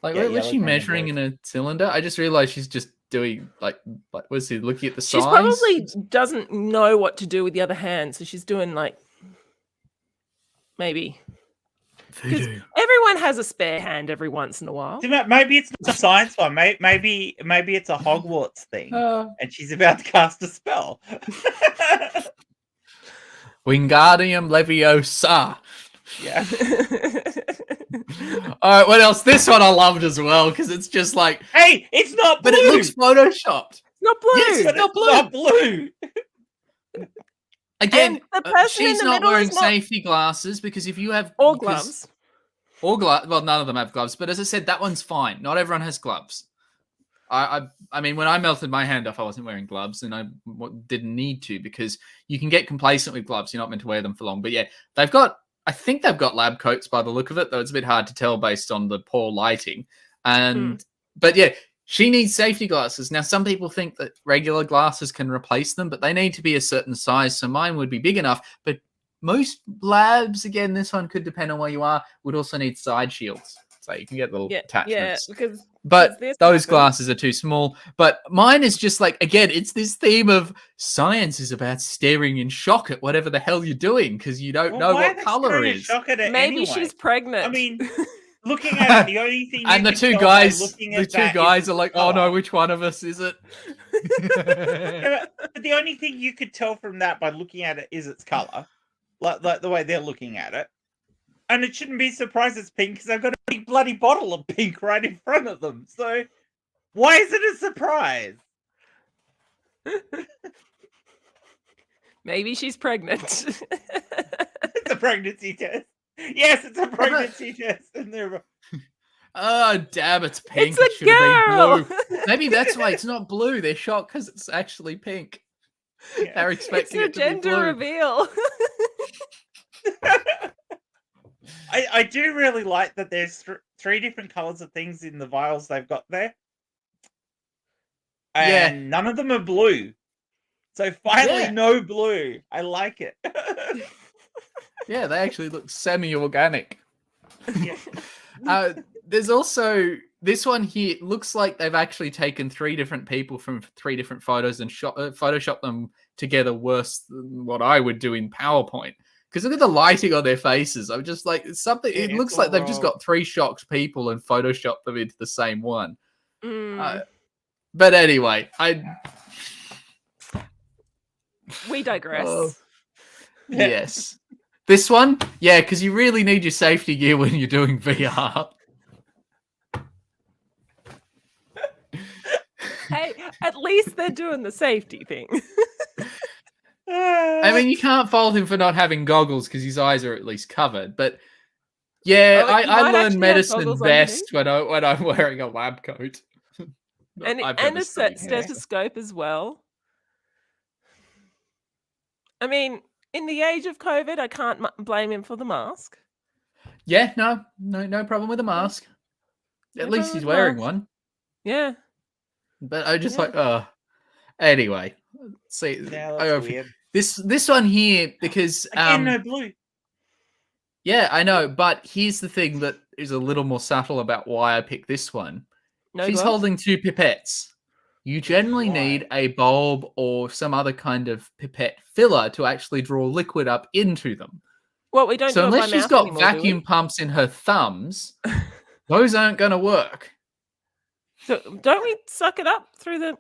Like, was she measuring in a cylinder? I just realized she's just doing like was she looking at the size? She probably doesn't know what to do with the other hand, so she's doing like maybe. Voodoo. Everyone has a spare hand every once in a while. Maybe it's not a science one. Maybe it's a Hogwarts thing, and she's about to cast a spell. Wingardium Leviosa. Yeah. All right, what else? This one I loved as well, because it's just like, hey, it's not blue. But it looks photoshopped. It's not blue. Yes, it's not blue. Again, she's not wearing safety glasses, because if you have gloves, well, none of them have gloves. But as I said, that one's fine. Not everyone has gloves. I mean, when I melted my hand off, I wasn't wearing gloves, and I didn't need to, because you can get complacent with gloves. You're not meant to wear them for long. But yeah, I think they've got lab coats by the look of it, though it's a bit hard to tell based on the poor lighting. But yeah, she needs safety glasses. Now, some people think that regular glasses can replace them, but they need to be a certain size. So mine would be big enough. But most labs, again, this one could depend on where you are, would also need side shields. So you can get little attachments. Yeah, but those glasses are too small. But mine is just like, again, it's this theme of science is about staring in shock at whatever the hell you're doing, because you don't know what color it is. Maybe she's pregnant. I mean, looking at it, the only thing and the two guys are like, oh no, which one of us is it? But the only thing you could tell from that by looking at it is its color, like the way they're looking at it. And it shouldn't be surprised it's pink, because I've got a big bloody bottle of pink right in front of them. So why is it a surprise? Maybe she's pregnant. It's a pregnancy test. Yes, it's a pregnancy test. And they're... Oh, damn, it's pink. It's a girl. Blue. Maybe that's why it's not blue. They're shocked because it's actually pink. Yeah. They're expecting it's it to be blue. Gender reveal. I do really like that there's 3 different colors of things in the vials they've got there. And none of them are blue. So finally, no blue. I like it. Yeah, they actually look semi-organic. Yeah. There's also this one here. It looks like they've actually taken 3 different people from 3 different photos and photoshopped them together worse than what I would do in PowerPoint. Because look at the lighting on their faces. I'm just like, it's something. Yeah, It it's looks all like they've just wrong. got 3 shocked people and photoshopped them into the same one. But anyway, We digress. Oh. Yes. This one, yeah, because you really need your safety gear when you're doing VR. Hey, at least they're doing the safety thing. I mean, you can't fault him for not having goggles because his eyes are at least covered. But yeah, Oh, you I might learn actually have medicine goggles best underneath. when I'm wearing a lab coat. and I've and never a studied stethoscope as well. I mean, in the age of COVID, I can't blame him for the mask. Yeah, no problem with a mask. No At least problem he's with the wearing mask. one. Yeah. But I just Yeah. like, oh. Anyway, see, Yeah, that's weird. this one here because Again, no blue. yeah, I know, but here's the thing that is a little more subtle about why I picked this one. No She's gloves? holding 2 pipettes. You generally Right. need a bulb or some other kind of pipette filler to actually draw liquid up into them. Well, we don't So do it by unless she's mouth got anymore, do we? vacuum pumps in her thumbs, those aren't going to work. So don't we suck it up through the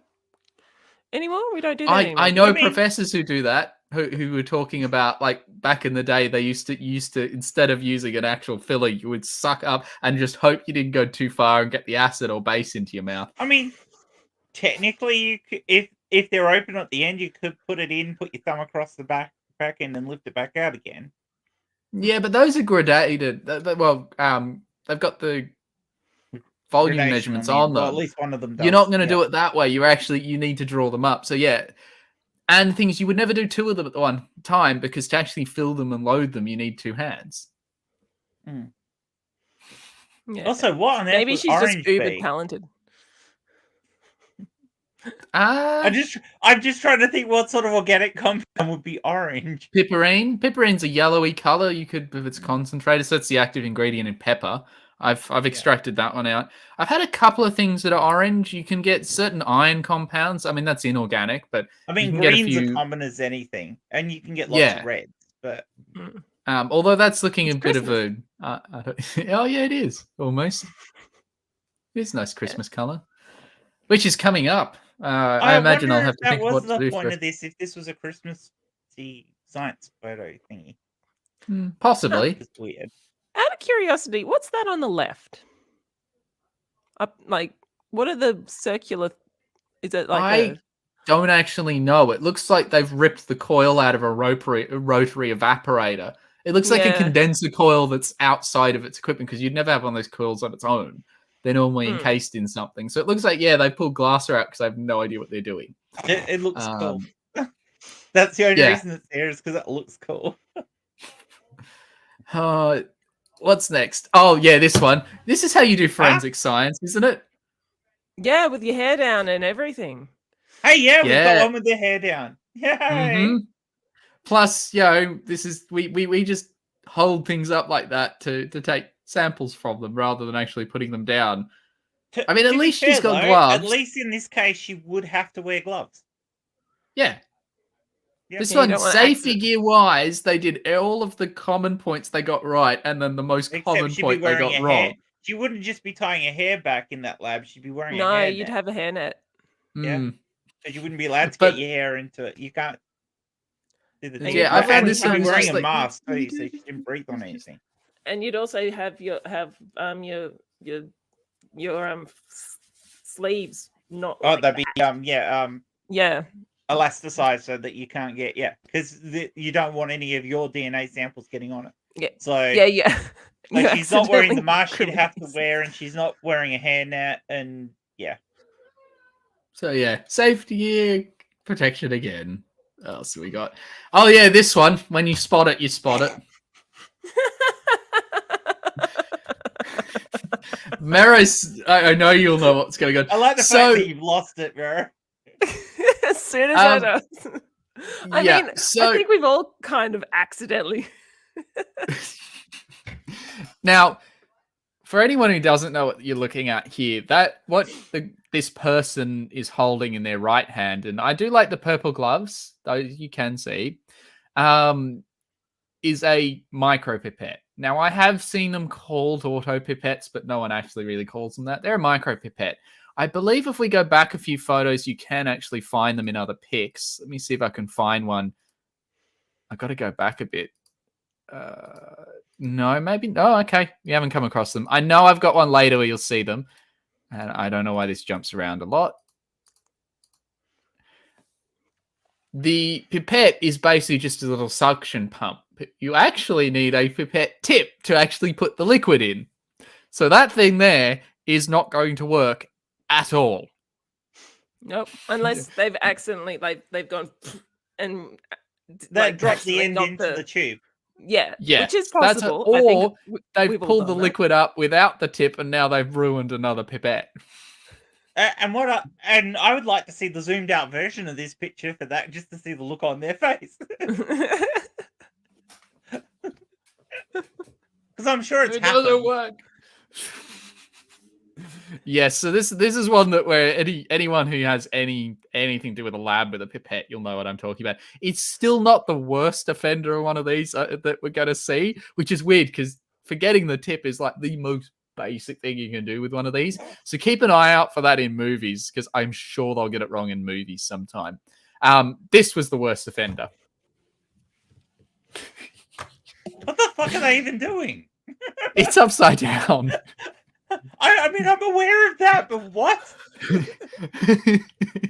anymore? We don't do that anymore. I know I mean- professors who do that, who were talking about, like, back in the day, they used to instead of using an actual filler, you would suck up and just hope you didn't go too far and get the acid or base into your mouth. I mean, technically, you could, if they're open at the end, you could put it in, put your thumb across the back end, and lift it back out again. Yeah, but those are gradated. Well, they've got the volume Gradation, measurements I mean. on them. Well, at least one of them does. You're not going to do it that way. You need to draw them up. So yeah, and the thing is, you would never do 2 of them at the one time because to actually fill them and load them, you need 2 hands. Yeah. Also, what on earth Maybe would she's just orange uber be? talented. I'm just trying to think what sort of organic compound would be orange. Piperine. Piperine's a yellowy color. You could, if it's concentrated, so it's the active ingredient in pepper. I've extracted that one out. I've had a couple of things that are orange. You can get certain iron compounds. I mean, that's inorganic, but I mean, you can get a greens few- are common as anything, and you can get lots of Yeah. reds. But although that's looking It's a bit of a, I don't, oh yeah, it is almost. It's a nice Christmas color, which is coming up. I imagine I'll wonder have if to think that of was what to the do point for of this. If this was a Christmassy science photo thingy, possibly. it's weird. Out of curiosity, what's that on the left? Up, like, what are the circular? Is it like I don't actually know. It looks like they've ripped the coil out of a rotary evaporator. It looks like a Yeah. condenser coil that's outside of its equipment because you'd never have one of those coils on its own. They're normally Hmm. encased in something. So it looks like, yeah, they pulled glass out because I have no idea what they're doing. It looks cool. That's the only yeah. reason it's there is because it looks cool. What's next? Oh, yeah, this one. This is how you do forensic science, isn't it? Yeah, with your hair down and everything. Hey, yeah, we've Yeah. got one with their hair down. Yay! Mhm. Plus, this is we just hold things up like that to take samples from them rather than actually putting them down. I mean, at To be least she's fair, got though, gloves. At least in this case, she would have to wear gloves. Yeah. Yeah. This Yeah, you one, don't wanna safety accident- gear wise, they did all of the common points they got right, and then the most Except common she'd be point they wearing got a wrong. hair. She wouldn't just be tying her hair back in that lab. She'd be wearing a No, hair you'd net. have a hairnet. Yeah. Mm. Because you wouldn't be allowed to But- get your hair into it. You can't do the thing. Yeah, I found And this she'd be one wearing just a like- mask too, so she didn't breathe on anything. And you'd also have your sleeves not. Oh, like that'd be that. Yeah. elasticized so that you can't get because you don't want any of your DNA samples getting on it. Yeah. So Yeah. like, You she's not wearing the accidentally mask she'd have to incriminate wear, and she's not wearing a hairnet, and yeah. So yeah, safety gear, protection again. What else have we got? Oh yeah, this one. When you spot it, you spot it. Maris, I know you'll know what's going on. I like the So- fact that you've lost it, bro. As soon as I know. I yeah, mean, so I think we've all kind of accidentally Now, for anyone who doesn't know what you're looking at here, this person is holding in their right hand, and I do like the purple gloves, those you can see, is a micro pipette. Now, I have seen them called auto pipettes, but no one actually really calls them that. They're a micro pipette. I believe if we go back a few photos, you can actually find them in other pics. Let me see if I can find one. I've got to go back a bit. No, maybe. Oh, okay. You haven't come across them. I know I've got one later where you'll see them. And I don't know why this jumps around a lot. The pipette is basically just a little suction pump. You actually need a pipette tip to actually put the liquid in. So that thing there is not going to work at all. Nope. Unless they've accidentally, they've gone and that dropped the end knocked into the tube. Yeah, Yeah, which is possible. or they've we've all pulled the done that. liquid up without the tip, and now they've ruined another pipette. And I would like to see the zoomed out version of this picture for that, just to see the look on their face, because I'm sure it's happened. Doesn't work. Yes, so this is one that where anyone who has anything to do with a lab with a pipette, you'll know what I'm talking about. It's still not the worst offender of one of these that we're going to see, which is weird because forgetting the tip is like the most basic thing you can do with one of these. So keep an eye out for that in movies because I'm sure they'll get it wrong in movies sometime. This was the worst offender. What the fuck are they even doing? It's upside down. I mean, I'm aware of that, but what?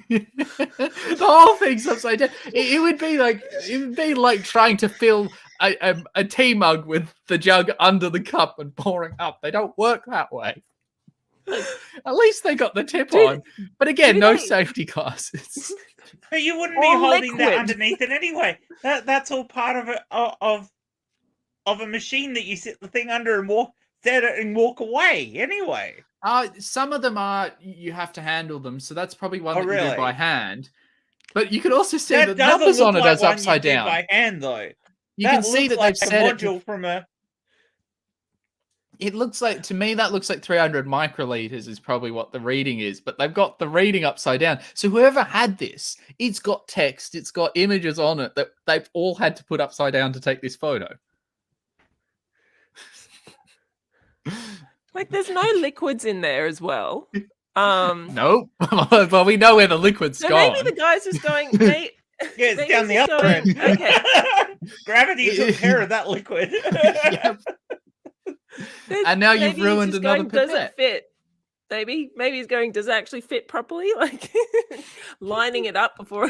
The whole thing's upside down. It would be like trying to fill a tea mug with the jug under the cup and pouring up. They don't work that way. At least they got the tip on. But again, no safety glasses. But you wouldn't be holding that underneath it anyway. That's all part of a machine that you sit the thing under and set it and walk away anyway. Some of them you have to handle them, so that's probably one that you really? do by hand. But you can also see that the numbers on it as upside down. By hand, though. You can see that they've set it from a. It looks like, to me, that looks like 300 microliters is probably what the reading is, but they've got the reading upside down. So whoever had this, it's got text, it's got images on it that they've all had to put upside down to take this photo. Like, there's no liquids in there as well. No. Well, we know where the liquid's so gone. Maybe the guy's just going. Yeah, it's down the other end. Okay. Gravity took care of that liquid. Yep. And now you've ruined another pipette. Does it fit? Maybe he's going, does it actually fit properly? Like lining it up before.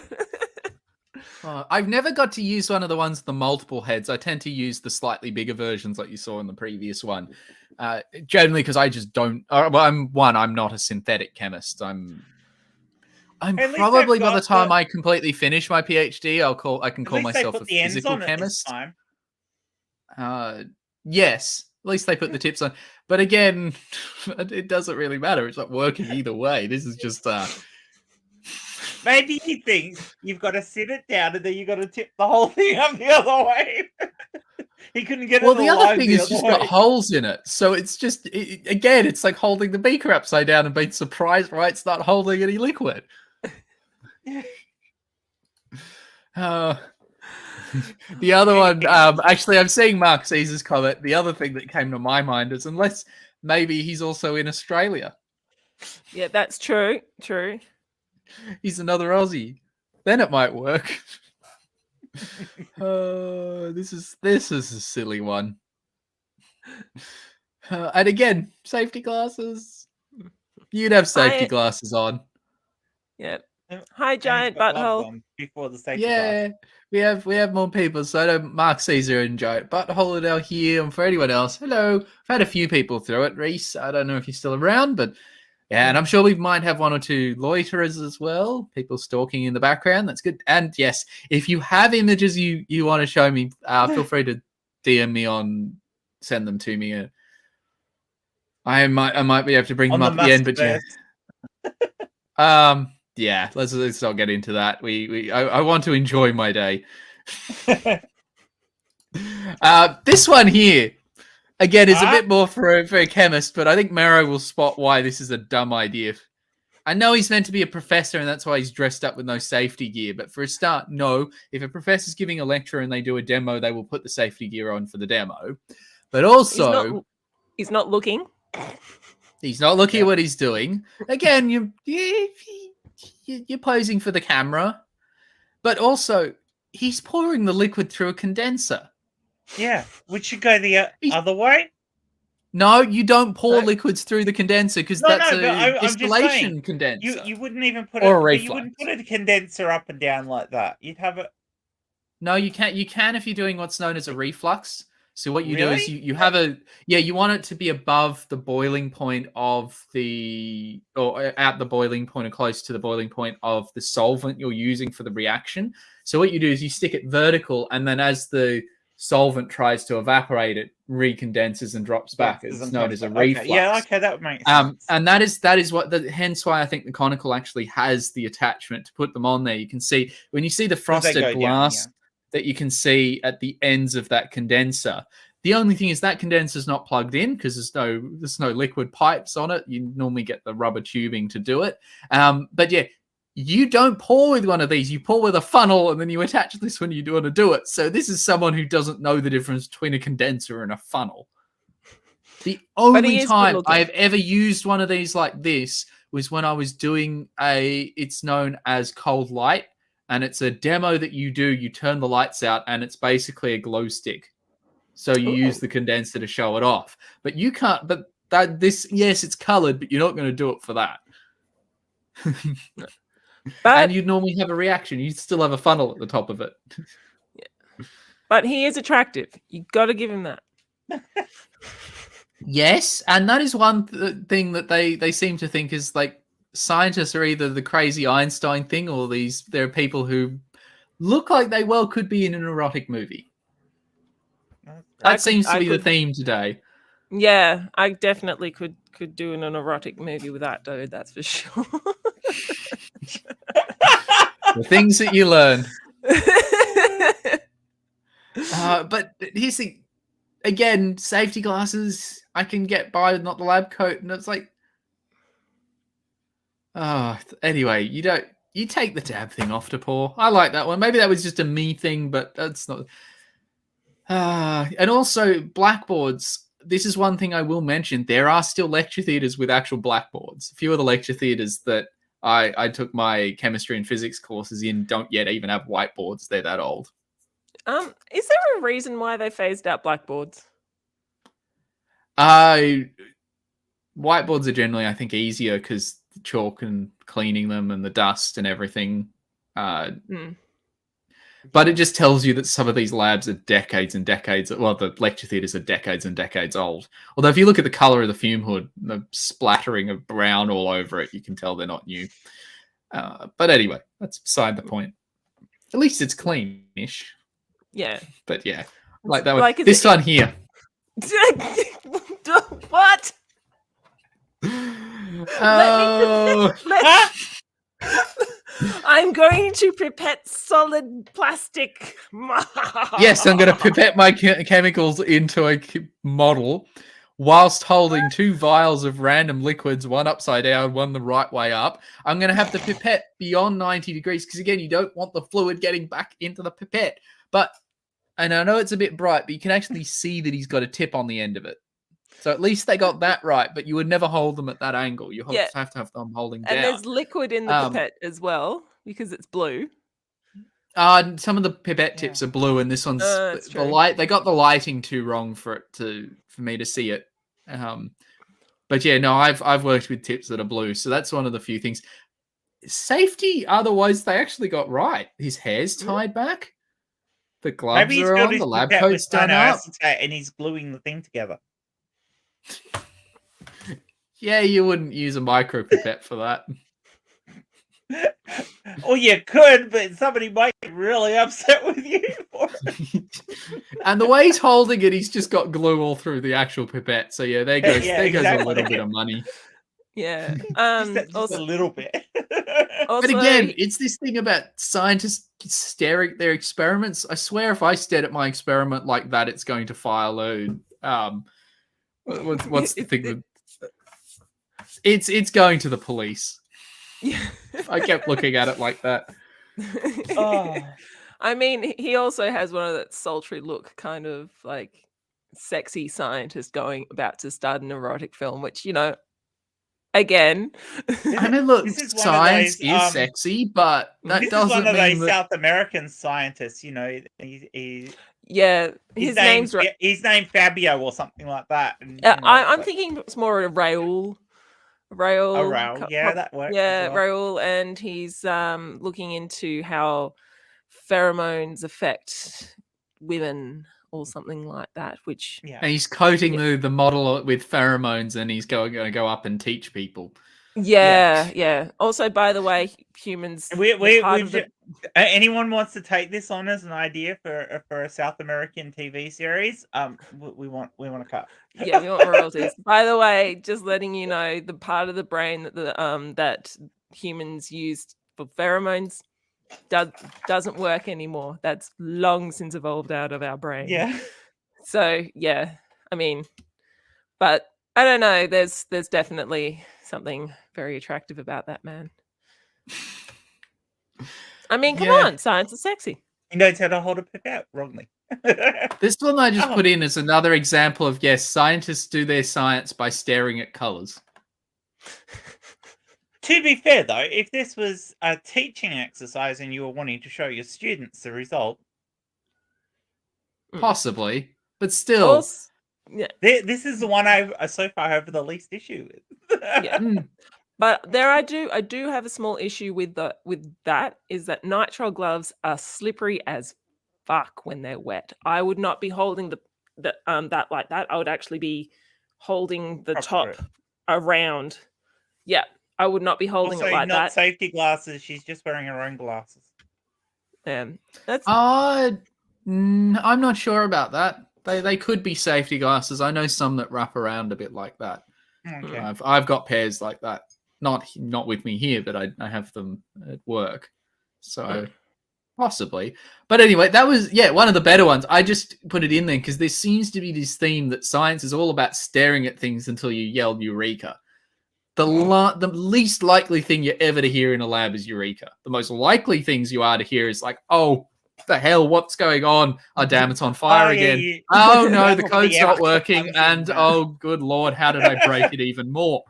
I've never got to use one of the ones with the multiple heads. I tend to use the slightly bigger versions like you saw in the previous one. Generally because I just don't. I'm not a synthetic chemist. I'm probably by the time I completely finish my PhD, I can call myself a physical chemist. Yes, at least they put the tips on. But again, it doesn't really matter. It's not working either way. This is just. Maybe he thinks you've got to sit it down and then you've got to tip the whole thing up the other way. He couldn't get it. Well, the other thing is just got holes in it. So it's just, again, it's like holding the beaker upside down and being surprised why it's not holding any liquid. The other one, actually, I'm seeing Mark Caesar's comment. The other thing that came to my mind is unless maybe he's also in Australia. Yeah, that's true. True. He's another Aussie. Then it might work. This is a silly one. And again, safety glasses. You'd have safety glasses on. Yeah. Hi, giant butthole. Before the safety glasses. we have more people. So I know Mark Caesar and Giant Butthole are now here. And for anyone else, hello. I've had a few people through it. Reese, I don't know if you're still around, but yeah, and I'm sure we might have one or two loiterers as well. People stalking in the background. That's good. And yes, if you have images you want to show me, feel free to DM me send them to me. I might be able to bring them up at the end, but yeah. Let's not get into that. I want to enjoy my day. This one here, again, is a bit more for a chemist, but I think Mero will spot why this is a dumb idea. I know he's meant to be a professor, and that's why he's dressed up with no safety gear. But for a start, no. If a professor's giving a lecture and they do a demo, they will put the safety gear on for the demo. But also, he's not looking. He's not looking at what he's doing. Again, you're posing for the camera. But also, he's pouring the liquid through a condenser. Yeah, which should go the other way. No, you don't pour liquids through the condenser because that's a distillation saying, condenser. You wouldn't even put or it. You wouldn't put a condenser up and down like that. You'd have it. No, you can't. You can if you're doing what's known as a reflux. So what you do is you have you want it to be above the boiling point of or at the boiling point or close to the boiling point of the solvent you're using for the reaction. So what you do is you stick it vertical, and then as the solvent tries to evaporate, it recondenses and drops back. It's known as a reflux. Yeah, okay, that makes sense. And that is what hence why I think the conical actually has the attachment to put them on there. You can see when you see the frosted glass that you can see at the ends of that condenser. The only thing is that condenser is not plugged in because there's no liquid pipes on it. You normally get the rubber tubing to do it. But yeah, you don't pour with one of these. You pour with a funnel, and then you attach this when you want to do it. So this is someone who doesn't know the difference between a condenser and a funnel. The only time I've ever used one of these like this was when I was doing it's known as cold light, and it's a demo that you do. You turn the lights out, and it's basically a glow stick. So you use the condenser to show it off. But you can't, yes, it's colored, but you're not going to do it for that. And you'd normally have a reaction. You'd still have a funnel at the top of it. Yeah. But he is attractive. You got to give him that. Yes, and that is one thing that they seem to think is like scientists are either the crazy Einstein thing or there are people who look like they could be in an erotic movie. That seems to be the theme today. Yeah, I definitely could do an erotic movie with that dude, that's for sure. The things that you learn. But here's the again, safety glasses I can get by with, not the lab coat, and it's like anyway, you take the tab thing off to pour. I like that one. Maybe that was just a me thing, but that's not and also blackboards. This is one thing I will mention. There are still lecture theatres with actual blackboards. A few of the lecture theatres that I took my chemistry and physics courses in don't yet even have whiteboards. They're that old. Is there a reason why they phased out blackboards? Whiteboards are generally, I think, easier because the chalk and cleaning them and the dust and everything. But it just tells you that some of these labs are decades and decades. Well, the lecture theatres are decades and decades old. Although if you look at the colour of the fume hood, the splattering of brown all over it, you can tell they're not new. But anyway, that's beside the point. At least it's cleanish. Yeah. But yeah, like that one. This one here. What? Oh. I'm going to pipette solid plastic. Yes, I'm going to pipette my chemicals into a model whilst holding two vials of random liquids, one upside down, one the right way up. I'm going to have the pipette beyond 90 degrees because, again, you don't want the fluid getting back into the pipette. And I know it's a bit bright, but you can actually see that he's got a tip on the end of it. So at least they got that right, but you would never hold them at that angle. You have to have them holding down. And there's liquid in the pipette as well because it's blue. Some of the pipette tips are blue, and this one's the light. They got the lighting too wrong for me to see it. But yeah, no, I've worked with tips that are blue, so that's one of the few things. Safety, otherwise they actually got right. His hair's tied back. The gloves are on. The lab coat's done up, and he's gluing the thing together. Yeah, you wouldn't use a micro pipette for that. Or you could, but somebody might get really upset with you for it. And the way he's holding it, he's just got glue all through the actual pipette. So yeah, there goes a little bit of money. Yeah. Just a little bit. Also, But again, it's this thing about scientists staring at their experiments. I swear, if I stared at my experiment like that, it's going to file a what's the thing with it's going to the police. I kept looking at it like that. Oh. I mean, he also has one of that sultry look, kind of like sexy scientist about to start an erotic film, which, again. I mean, look, This is one of science those, is sexy, but that this is doesn't one of mean those that. South American scientists, Yeah, his name's named Fabio or something like that. And, I'm thinking it's more of Raul. Raul, yeah, that works. Yeah, as well. Raul, and he's looking into how pheromones affect women or something like that. Which And he's coating the model with pheromones, and he's going to go up and teach people. Yeah. Also, by the way, humans. Anyone wants to take this on as an idea for a South American TV series? We want a cut. Yeah, we want royalties. By the way, just letting you know, the part of the brain that that humans used for pheromones doesn't work anymore. That's long since evolved out of our brain. Yeah. So yeah, I mean, but I don't know. There's definitely something very attractive about that man. I mean, come on, science is sexy. He knows how to hold a pip out wrongly. This one I just put in as another example of, yes, scientists do their science by staring at colors. To be fair, though, if this was a teaching exercise and you were wanting to show your students the result, possibly, but still, also, yeah. This is the one I so far have the least issue with. Yeah. But there, I do have a small issue with that. Is that nitrile gloves are slippery as fuck when they're wet. I would not be holding that like that. I would actually be holding the top around. Yeah, I would not be holding also, it like that. Safety glasses. She's just wearing her own glasses. That's. I'm not sure about that. They could be safety glasses. I know some that wrap around a bit like that. Okay. I've got pairs like that. Not with me here, but I have them at work. So possibly. But anyway, that was one of the better ones. I just put it in there because there seems to be this theme that science is all about staring at things until you yell eureka. The least likely thing you're ever to hear in a lab is eureka. The most likely things you are to hear is like, oh, the hell, what's going on? Oh, damn, it's on fire again. Oh, no, the code's not working. And, oh, good Lord, how did I break it even more?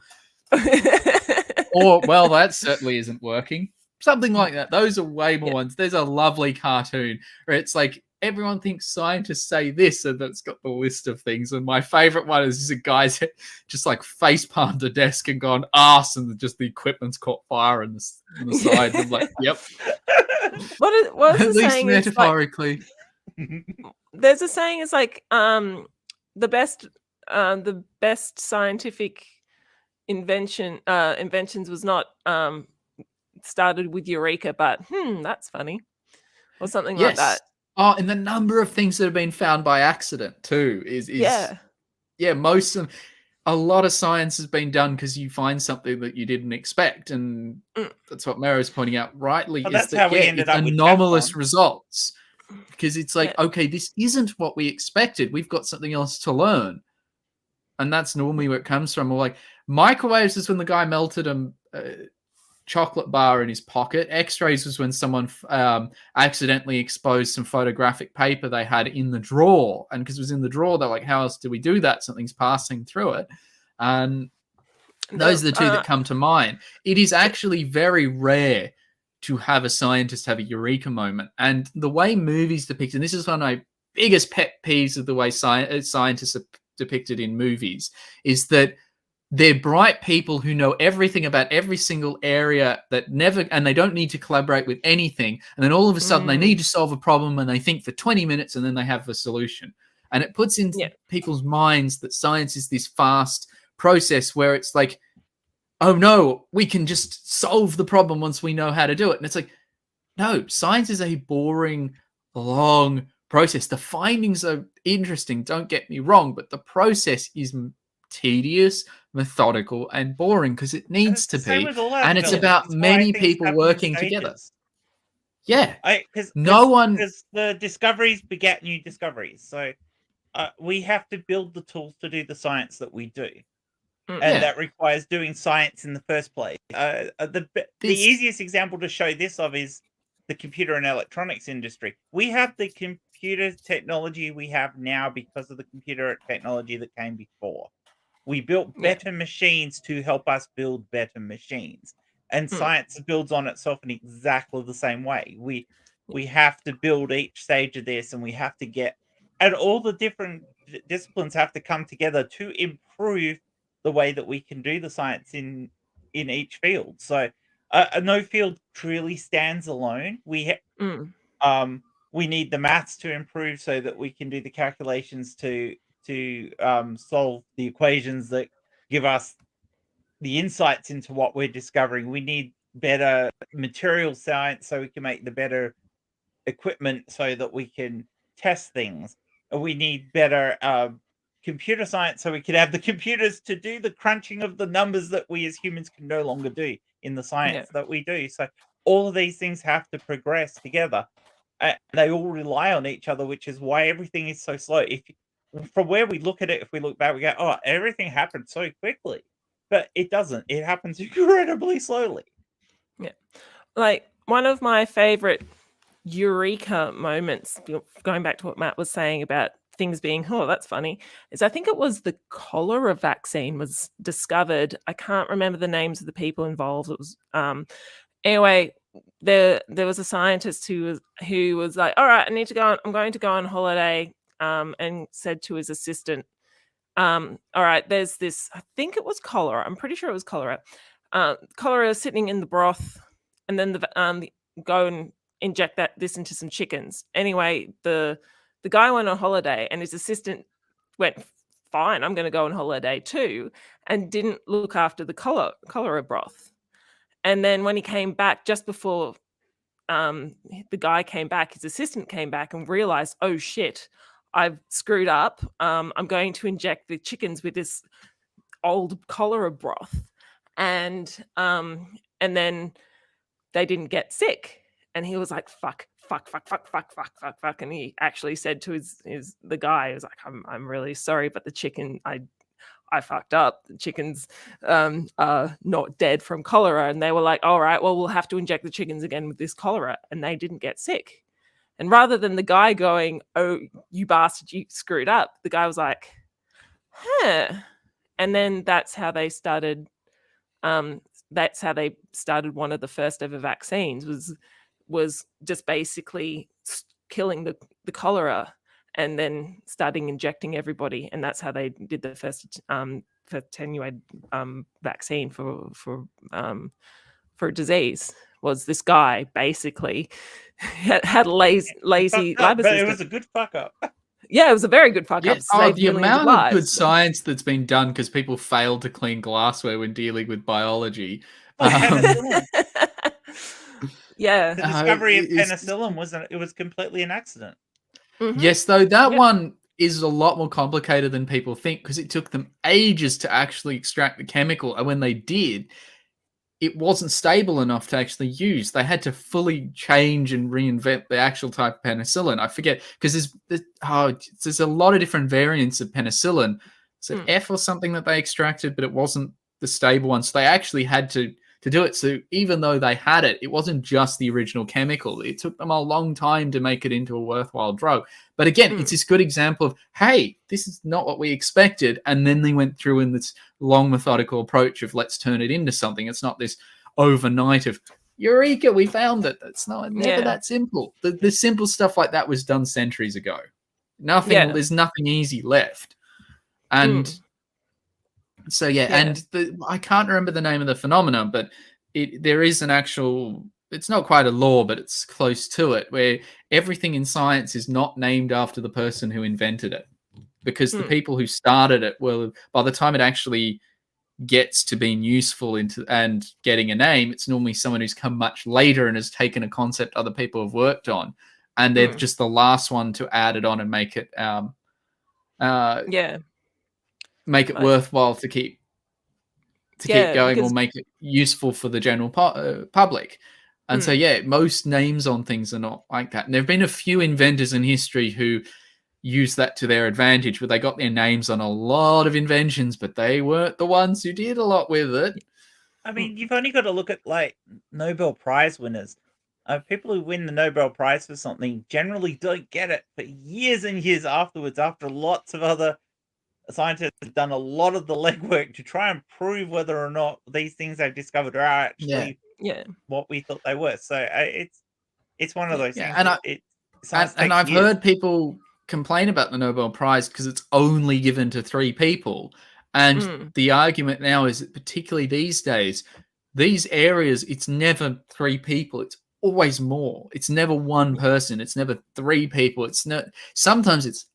Or, well, that certainly isn't working. Something like that. Those are way more ones. There's a lovely cartoon where it's like, everyone thinks scientists say this, and that's got the list of things. And my favorite one is a guy's just like face palmed a desk and gone arse, and just the equipment's caught fire in the sides. I'm like, yep. What is At the least saying? metaphorically. There's a saying. It's like the best scientific inventions was not started with eureka, but that's funny, or something like that. Oh, and the number of things that have been found by accident too is most of a lot of science has been done because you find something that you didn't expect, and that's what Maro's pointing out rightly. Well, that's how we ended up with anomalous results, because it's like, okay, this isn't what we expected. We've got something else to learn, and that's normally where it comes from. Or like microwaves is when the guy melted a chocolate bar in his pocket. X-rays was when someone accidentally exposed some photographic paper they had in the drawer, and because it was in the drawer, they're like, how else do we do that? Something's passing through it. And those are the two that come to mind. It is actually very rare to have a scientist have a eureka moment, and the way movies depict, and this is one of my biggest pet peeves of the way scientists are depicted in movies, is that they're bright people who know everything about every single area and they don't need to collaborate with anything. And then all of a sudden they need to solve a problem, and they think for 20 minutes and then they have a solution. And it puts in people's minds that science is this fast process where it's like, oh no, we can just solve the problem once we know how to do it. And it's like, no, science is a boring, long process. The findings are interesting, don't get me wrong, but the process is tedious, methodical, and boring because it And needs it's to the same be. with all our And it's films. about It's why many things people happen in working together. stages. Yeah. Because No one. the discoveries beget new discoveries. So we have to build the tools to do the science that we do. And Yeah. that requires doing science in the first place. The This- easiest example to show this of is the computer and electronics industry. We have the computer technology we have now because of the computer technology that came before. We built better machines to help us build better machines. And science builds on itself in exactly the same way. We have to build each stage of this, and we have to get, and all the different disciplines have to come together to improve the way that we can do the science in each field. So no field truly stands alone. We need the maths to improve so that we can do the calculations to solve the equations that give us the insights into what we're discovering. We need better material science so we can make the better equipment so that we can test things. And we need better computer science so we can have the computers to do the crunching of the numbers that we as humans can no longer do in the science that we do. So all of these things have to progress together. They all rely on each other, which is why everything is so slow. From where we look at it, if we look back, we go, "Oh, everything happened so quickly," but it doesn't. It happens incredibly slowly. Yeah, like one of my favorite eureka moments, going back to what Matt was saying about things being, oh, that's funny, is I think it was the cholera vaccine was discovered. I can't remember the names of the people involved. It was anyway. There was a scientist who was like, all right, I'm going to go on holiday, and said to his assistant, all right, there's this, I think it was cholera. I'm pretty sure it was cholera. Cholera sitting in the broth, and then go and inject this into some chickens. Anyway, the guy went on holiday, and his assistant went, fine, I'm going to go on holiday too, and didn't look after the cholera broth. And then when he came back, just before the guy came back, his assistant came back and realized, oh shit, I've screwed up. I'm going to inject the chickens with this old cholera broth, and then they didn't get sick. And he was like, fuck. And he actually said to the guy, he was like, I'm really sorry, but the chicken, I fucked up. The chickens are not dead from cholera. And they were like, all right, well, we'll have to inject the chickens again with this cholera. And they didn't get sick. And rather than the guy going, oh, you bastard, you screwed up, the guy was like, huh. And then that's how they started. That's how they started one of the first ever vaccines, was just basically killing the cholera and then starting injecting everybody. And that's how they did the first attenuated vaccine for a disease. Was this guy basically had a lazy lab But assistant. it was a good fuck up. Yeah, it was a very good fuck up. The amount of good science that's been done because people failed to clean glassware when dealing with biology. Yeah, the discovery of penicillin was completely an accident. Mm-hmm. Yes, though that one is a lot more complicated than people think because it took them ages to actually extract the chemical, and when they did, it wasn't stable enough to actually use. They had to fully change and reinvent the actual type of penicillin. I forget, because there's a lot of different variants of penicillin. It's an F or something that they extracted, but it wasn't the stable one. So they actually had to do it. So even though they had it, it wasn't just the original chemical. It took them a long time to make it into a worthwhile drug. But again, it's this good example of, hey, this is not what we expected. And then they went through in this long methodical approach of let's turn it into something. It's not this overnight of, eureka, we found it. It's never that simple. The simple stuff like that was done centuries ago. There's nothing easy left. And so, and I can't remember the name of the phenomenon, but there is an actual, it's not quite a law, but it's close to it, where everything in science is not named after the person who invented it. Because the people who started it, well, by the time it actually gets to being useful and getting a name, it's normally someone who's come much later and has taken a concept other people have worked on. And they're just the last one to add it on and make it. make it Right. worthwhile to keep Yeah, going, or because make it useful for the general public. And so, yeah, most names on things are not like that. And there have been a few inventors in history who use that to their advantage, where they got their names on a lot of inventions, but they weren't the ones who did a lot with it. I mean, you've only got to look at like Nobel Prize winners. People who win the Nobel Prize for something generally don't get it for years and years afterwards, after lots of other scientists have done a lot of the legwork to try and prove whether or not these things they've discovered are actually yeah, what we thought they were. So it's one of those Yeah, things. and science and takes I've years. heard people complain about the Nobel Prize because it's only given to 3 people. And the argument now is that, particularly these days, these areas, it's never 3 people. It's always more. It's never one person. It's never 3 people. It's not. Sometimes it's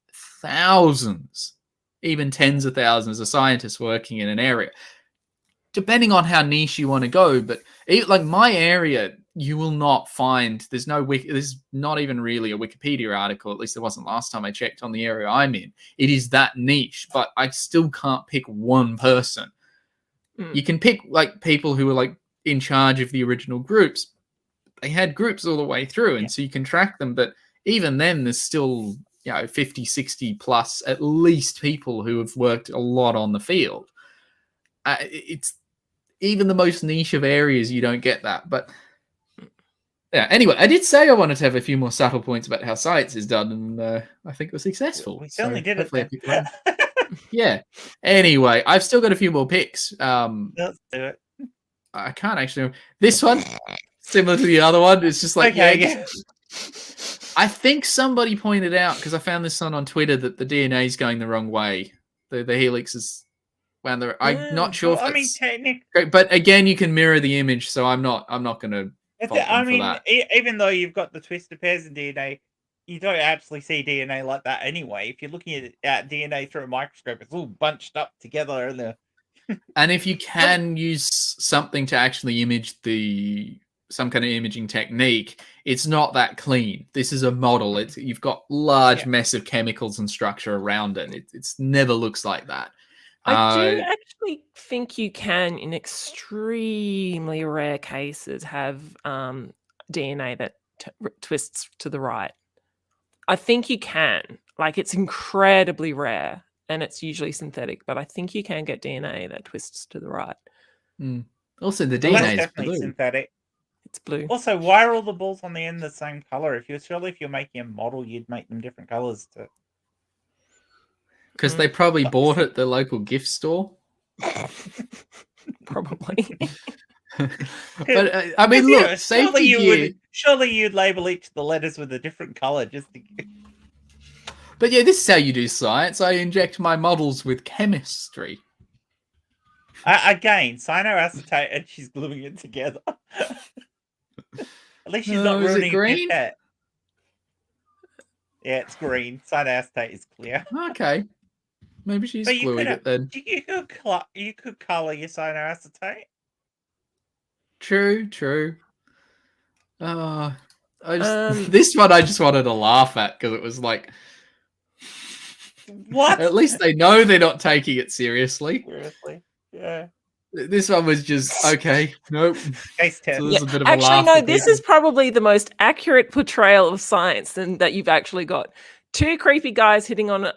thousands, even tens of thousands of scientists working in an area, depending on how niche you want to go. But like my area, you will not find, there's not even really a Wikipedia article, at least there wasn't last time I checked, on the area I'm in. It is that niche, but I still can't pick one person. You can pick like people who were like in charge of the original groups. They had groups all the way through, and so you can track them. But even then, there's still 50, 60 plus at least people who have worked a lot on the field. It's even the most niche of areas, you don't get that. But yeah, anyway, I did say I wanted to have a few more subtle points about how science is done, and I think it was successful. We certainly did it. Yeah. Anyway, I've still got a few more picks. Let's do it. I can't actually. This one, similar to the other one, it's just like, Okay, I think somebody pointed out, because I found this on Twitter, that the DNA is going the wrong way. The helix is. Well, I'm not sure. Well, if I mean, technically, but again, you can mirror the image, so I'm not going to. I mean, even though you've got the twisted pairs in DNA, you don't actually see DNA like that anyway. If you're looking at DNA through a microscope, it's all bunched up together. And if you can use something to actually image some kind of imaging technique, it's not that clean. This is a model. You've got large mess of chemicals and structure around it. It's never looks like that. I do actually think you can, in extremely rare cases, have DNA that twists to the right. I think you can. Like, it's incredibly rare, and it's usually synthetic, but I think you can get DNA that twists to the right. Also, the Well, DNA that's is definitely blue. synthetic. It's blue. Also, why are all the balls on the end the same color? If you're making a model, you'd make them different colors to. Because they probably bought it at the local gift store. Probably. But I mean, look, surely you'd label each of the letters with a different color just to. But yeah, this is how you do science. I inject my models with chemistry. Again, cyanoacetate, and she's gluing it together. At least she's not ruining green. Pet. Yeah, it's green. Cyanoacetate is clear. Okay. Maybe she's gluing it then. You could color your cyanoacetate. True. This one I just wanted to laugh at because it was like, what? At least they know they're not taking it seriously. Seriously, yeah. This one was just okay. Nope. Case 10. So Yeah. Actually, no. This is probably the most accurate portrayal of science that you've actually got. 2 creepy guys hitting on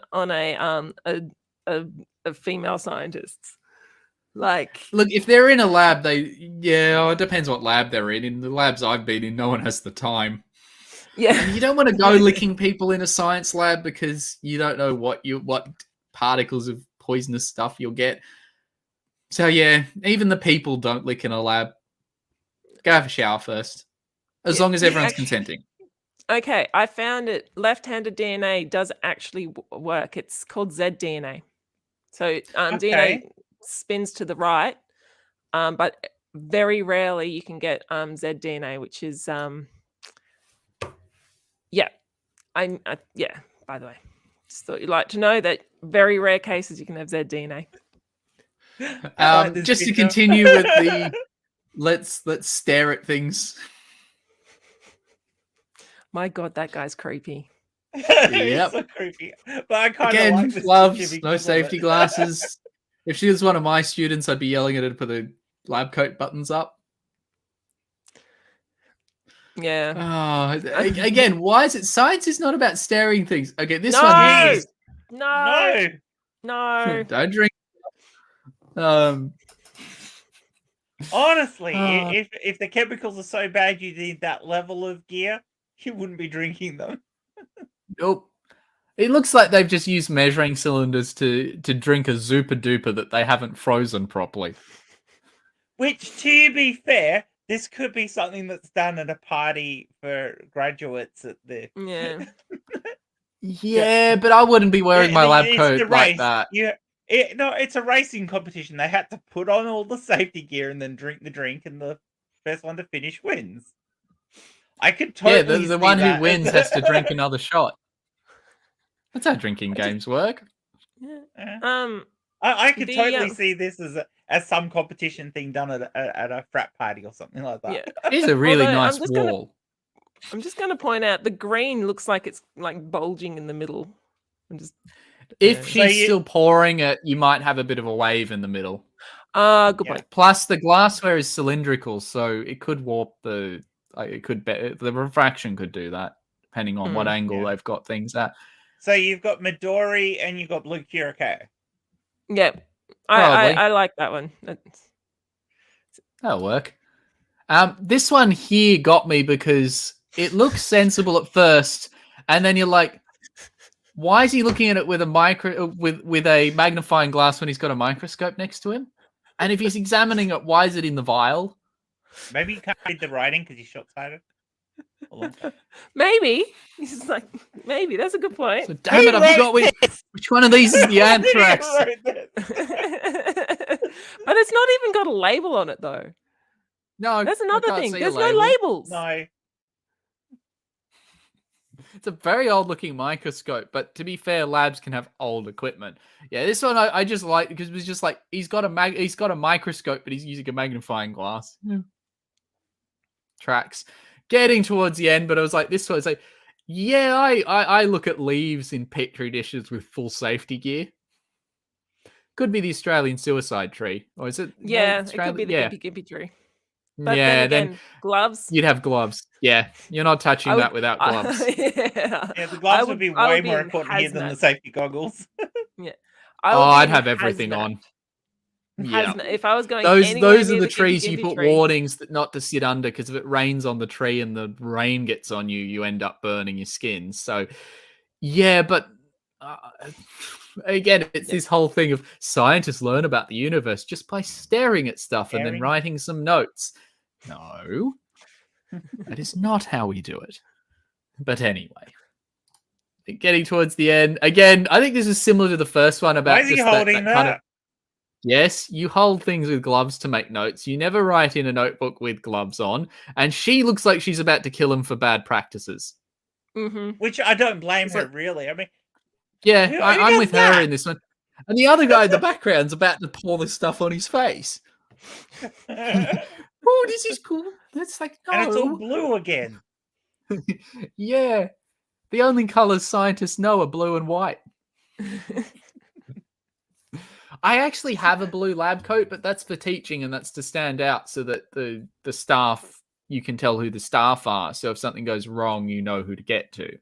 a female scientist. Like, look, if they're in a lab, it depends what lab they're in. In the labs I've been in, no one has the time. Yeah, and you don't want to go licking people in a science lab because you don't know what particles of poisonous stuff you'll get. So yeah, even the people don't lick in a lab. Go have a shower first, as long as everyone's consenting. Okay, I found it. Left-handed DNA does actually work. It's called zDNA. So DNA spins to the right, but very rarely you can get zDNA, which is by the way, just thought you'd like to know that very rare cases you can have zDNA. Just to continue with the let's stare at things. My God, that guy's creepy. It's so creepy. But I kind of Again, like this gloves, picture no because of safety it. glasses. If she was one of my students, I'd be yelling at her to put the lab coat buttons up. Yeah. Again, why is it science is not about staring things? Okay, this one No! is No. No. No. don't drink. Honestly, Uh, if the chemicals are so bad you need that level of gear, you wouldn't be drinking them. Nope. It looks like they've just used measuring cylinders to drink a Zupa Duper that they haven't frozen properly. Which, to be fair, this could be something that's done at a party for graduates at the. Yeah. Yeah, but I wouldn't be wearing my lab It's coat the like race. that. No, it's a racing competition. They had to put on all the safety gear and then drink the drink, and the first one to finish wins. I could totally Yeah, the see one that. who wins has to drink another shot. That's how drinking games work. Yeah. I could The, totally see this as some competition thing done at a frat party or something like that. Yeah. Here's a really Although, nice wall. I'm just going to point out the green looks like it's like bulging in the middle. If Yeah. she's still pouring it, you might have a bit of a wave in the middle. Good Yeah. point. Plus, the glassware is cylindrical, so it could warp the. The refraction could do that, depending on what angle they've got things at. So you've got Midori and you've got Blue Curacao. Yeah. Probably. I like that one. That'll work. This one here got me because it looks sensible at first, and then you're like, why is he looking at it with a magnifying glass when he's got a microscope next to him? And if he's examining it, why is it in the vial? Maybe you can't read the writing because he's short-sighted. Maybe. He's like, maybe. That's a good point. So, damn it, I forgot which one of these is the anthrax. But it's not even got a label on it, though. No, that's I another can't thing. see a There's no label. labels. No. It's a very old-looking microscope, but to be fair, labs can have old equipment. Yeah, this one I just like because it was just like he's got a microscope, but he's using a magnifying glass. Tracks. Getting towards the end, but I was like, this one's like, yeah, I look at leaves in petri dishes with full safety gear. Could be the Australian suicide tree, or is it? Yeah, it could be the gimpy tree. But yeah, then again, gloves. You'd have gloves. Yeah, you're not touching that without gloves. Yeah, the gloves would be way more important here than the safety goggles. Yeah. I'd have everything on. Yeah. If I was going those are the trees you put warnings that not to sit under, because if it rains on the tree and the rain gets on you, you end up burning your skin. So, yeah, but again, it's this whole thing of scientists learn about the universe just by staring at stuff and then writing some notes. No, that is not how we do it. But anyway, getting towards the end again, I think this is similar to the first one about. Why is he holding that? Kind of, yes, you hold things with gloves to make notes. You never write in a notebook with gloves on. And she looks like she's about to kill him for bad practices. Mm-hmm. Which I don't blame her, really. I mean, yeah, I'm with her in this one. And the other guy in the background's about to pour this stuff on his face. Oh, this is cool. That's like, no. And it's all blue again. Yeah. The only colors scientists know are blue and white. I actually have a blue lab coat, but that's for teaching and that's to stand out so that the staff, you can tell who the staff are. So if something goes wrong, you know who to get to.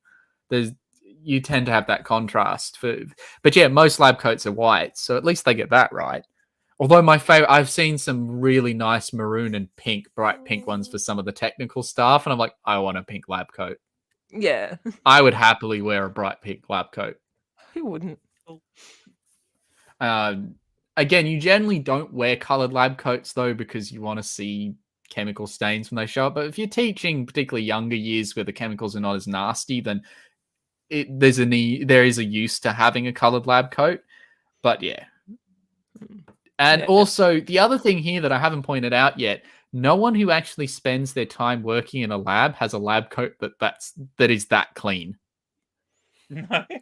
You tend to have that contrast. But yeah, most lab coats are white, so at least they get that right. Although my favorite, I've seen some really nice maroon and pink, bright pink ones for some of the technical staff, and I'm like, I want a pink lab coat. Yeah. I would happily wear a bright pink lab coat. Who wouldn't? Again, you generally don't wear colored lab coats though, because you want to see chemical stains when they show up. But if you're teaching particularly younger years where the chemicals are not as nasty, then there is a use to having a colored lab coat. But yeah. And also the other thing here that I haven't pointed out yet, no one who actually spends their time working in a lab has a lab coat that is that clean.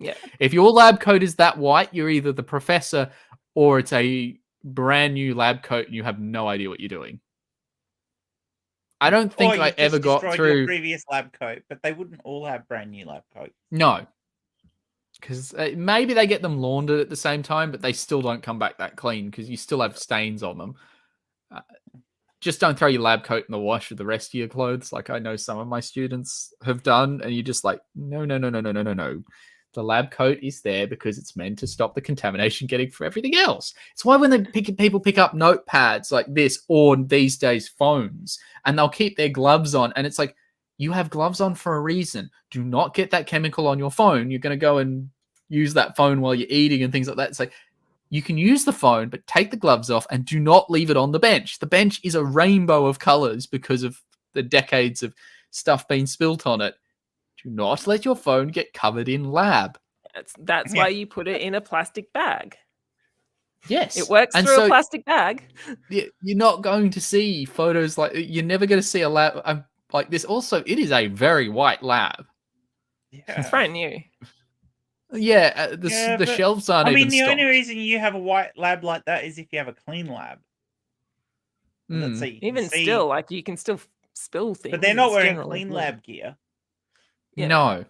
Yeah. If your lab coat is that white, you're either the professor or it's a brand new lab coat and you have no idea what you're doing. I don't think I ever got through your previous lab coat, but they wouldn't all have brand new lab coats. No, because maybe they get them laundered at the same time, but they still don't come back that clean because you still have stains on them. Just don't throw your lab coat in the wash with the rest of your clothes, like I know some of my students have done, and you're just like, no. The lab coat is there because it's meant to stop the contamination getting from everything else. It's why when people pick up notepads like this, or these days phones, and they'll keep their gloves on, and it's like, you have gloves on for a reason. Do not get that chemical on your phone. You're going to go and use that phone while you're eating and things like that. It's like, you can use the phone, but take the gloves off and do not leave it on the bench. The bench is a rainbow of colors because of the decades of stuff being spilt on it. Do not let your phone get covered in lab. That's why you put it in a plastic bag. Yes. It works through a plastic bag. You're not going to see photos like, you're never going to see a lab like this. Also, it is a very white lab. Yeah. It's brand new. Yeah, the shelves aren't even the stocked. only reason you have a white lab like that is if you have a clean lab. So Even still, like, you can still spill things. But they're not wearing clean lab gear. Yeah. No.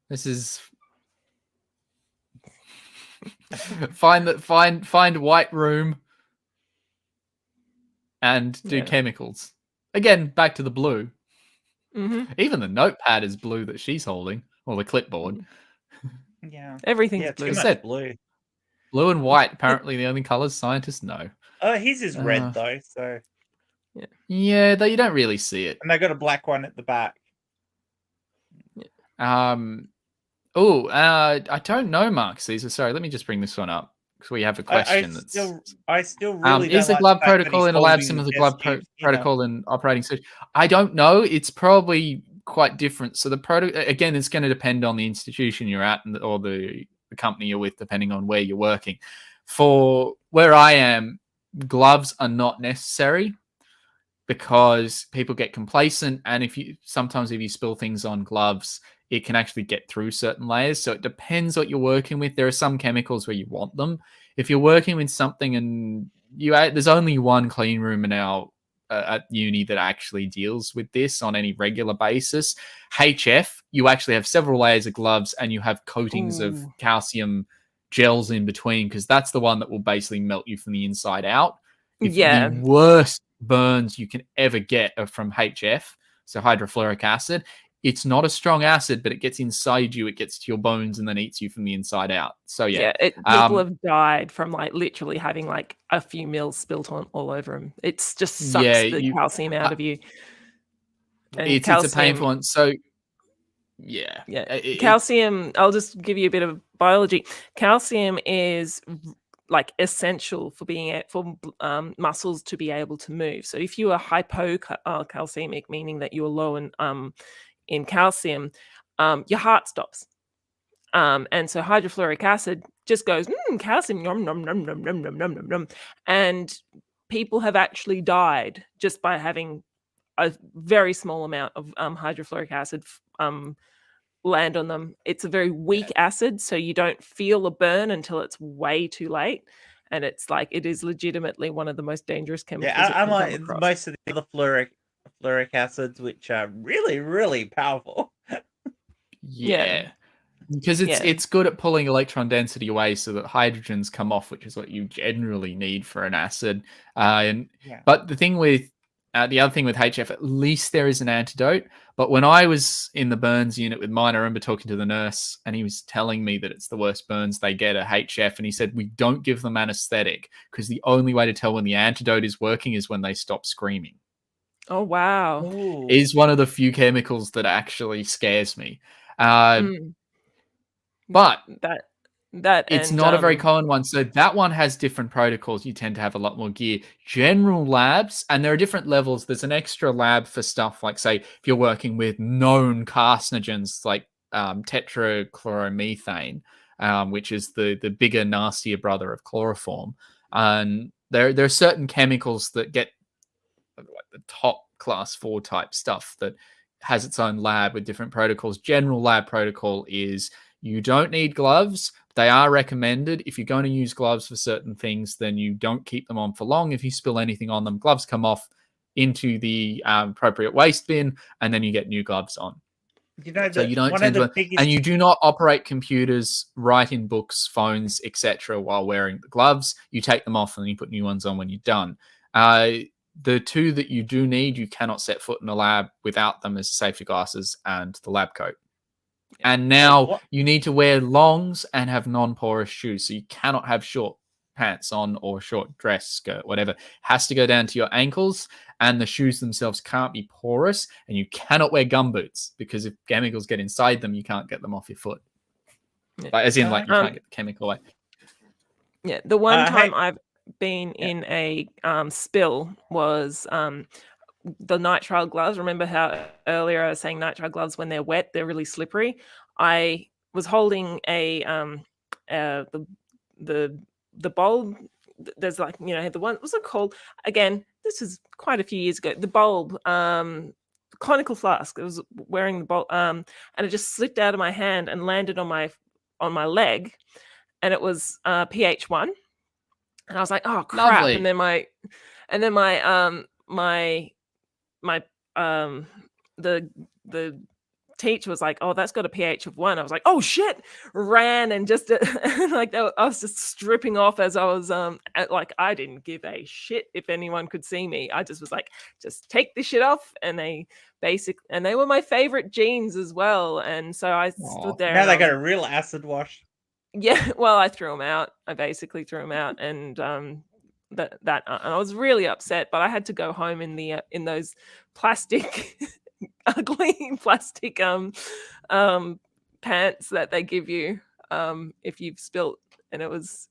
This is find white room and do chemicals. Again, back to the blue. Mm-hmm. Even the notepad is blue that she's holding, or the clipboard. Yeah, everything's blue. Too much blue. Blue and white, apparently the only colors scientists know. Oh, his is red though, so yeah, though you don't really see it. And they got a black one at the back. I don't know, Mark Caesar. Sorry, let me just bring this one up because we have a question I still really is the glove protocol in a lab similar to the glove protocol in operating surgery? I don't know. It's probably quite different. So the again, it's going to depend on the institution you're at or the company you're with, depending on where you're working. For where I am, gloves are not necessary because people get complacent, and if you spill things on gloves, it can actually get through certain layers. So it depends what you're working with. There are some chemicals where you want them. If you're working with something and there's only one clean room in our at uni that actually deals with this on any regular basis. HF, you actually have several layers of gloves and you have coatings of calcium gels in between, because that's the one that will basically melt you from the inside out. The worst burns you can ever get are from HF, so hydrofluoric acid. It's not a strong acid, but it gets inside you, it gets to your bones and then eats you from the inside out. So people have died from like literally having like a few mils spilt on all over them. It's just sucks the calcium out of you. And it's a painful one. So calcium, I'll just give you a bit of biology. Calcium is like essential for muscles to be able to move. So if you are hypocalcemic, meaning that you're low in calcium, your heart stops. And so hydrofluoric acid just goes, calcium, nom, nom, nom, nom, nom, nom, nom, nom, nom. And people have actually died just by having a very small amount of hydrofluoric acid land on them. It's a very weak acid, so you don't feel a burn until it's way too late. And it's like, it is legitimately one of the most dangerous chemicals. Yeah, unlike most of the other fluoric acids, which are really, really powerful. Because it's good at pulling electron density away so that hydrogens come off, which is what you generally need for an acid. But the other thing with HF, at least there is an antidote. But when I was in the burns unit with mine, I remember talking to the nurse and he was telling me that it's the worst burns they get are HF. And he said, we don't give them anesthetic because the only way to tell when the antidote is working is when they stop screaming. Oh, wow. It is one of the few chemicals that actually scares me. But it's not a very common one. So that one has different protocols. You tend to have a lot more gear. General labs, and there are different levels. There's an extra lab for stuff like, say, if you're working with known carcinogens like tetrachloromethane, which is the bigger, nastier brother of chloroform. And there are certain chemicals that get like the top class 4 type stuff that has its own lab with different protocols. General lab protocol is you don't need gloves. They are recommended. If you're going to use gloves for certain things, then you don't keep them on for long. If you spill anything on them, gloves come off into the appropriate waste bin, and then you get new gloves on. You know, So you don't one of tend the to, biggest. and you do not operate computers, write in books, phones, etc. while wearing the gloves. You take them off and you put new ones on when you're done. The two that you do need, you cannot set foot in a lab without them, as safety glasses and the lab coat. And now you need to wear longs and have non-porous shoes. So you cannot have short pants on or short dress, skirt, whatever. It has to go down to your ankles, and the shoes themselves can't be porous, and you cannot wear gumboots because if chemicals get inside them, you can't get them off your foot. Yeah. Like, as in, like, you can't get the chemical away. Yeah, the one time Hey- I've been in a spill was the nitrile gloves. Remember how earlier I was saying nitrile gloves, when they're wet, they're really slippery. I was holding a the bulb. There's like, you know, the one, what's it called? Again, this is quite a few years ago. The bulb, conical flask. I was wearing the bulb, and it just slipped out of my hand and landed on my leg, and it was pH 1. And I was like, oh crap. Lovely. And then my the teacher was like, oh, that's got a pH of 1. I was like, oh shit, ran and just like I was just stripping off as I was like, I didn't give a shit if anyone could see me. I just was like, just take this shit off. And they were my favorite jeans as well. And so I stood there. Now and they got a real acid wash. Yeah, well, I threw them out. I basically threw them out, and and I was really upset. But I had to go home in those plastic, ugly plastic pants that they give you if you've spilt, and it was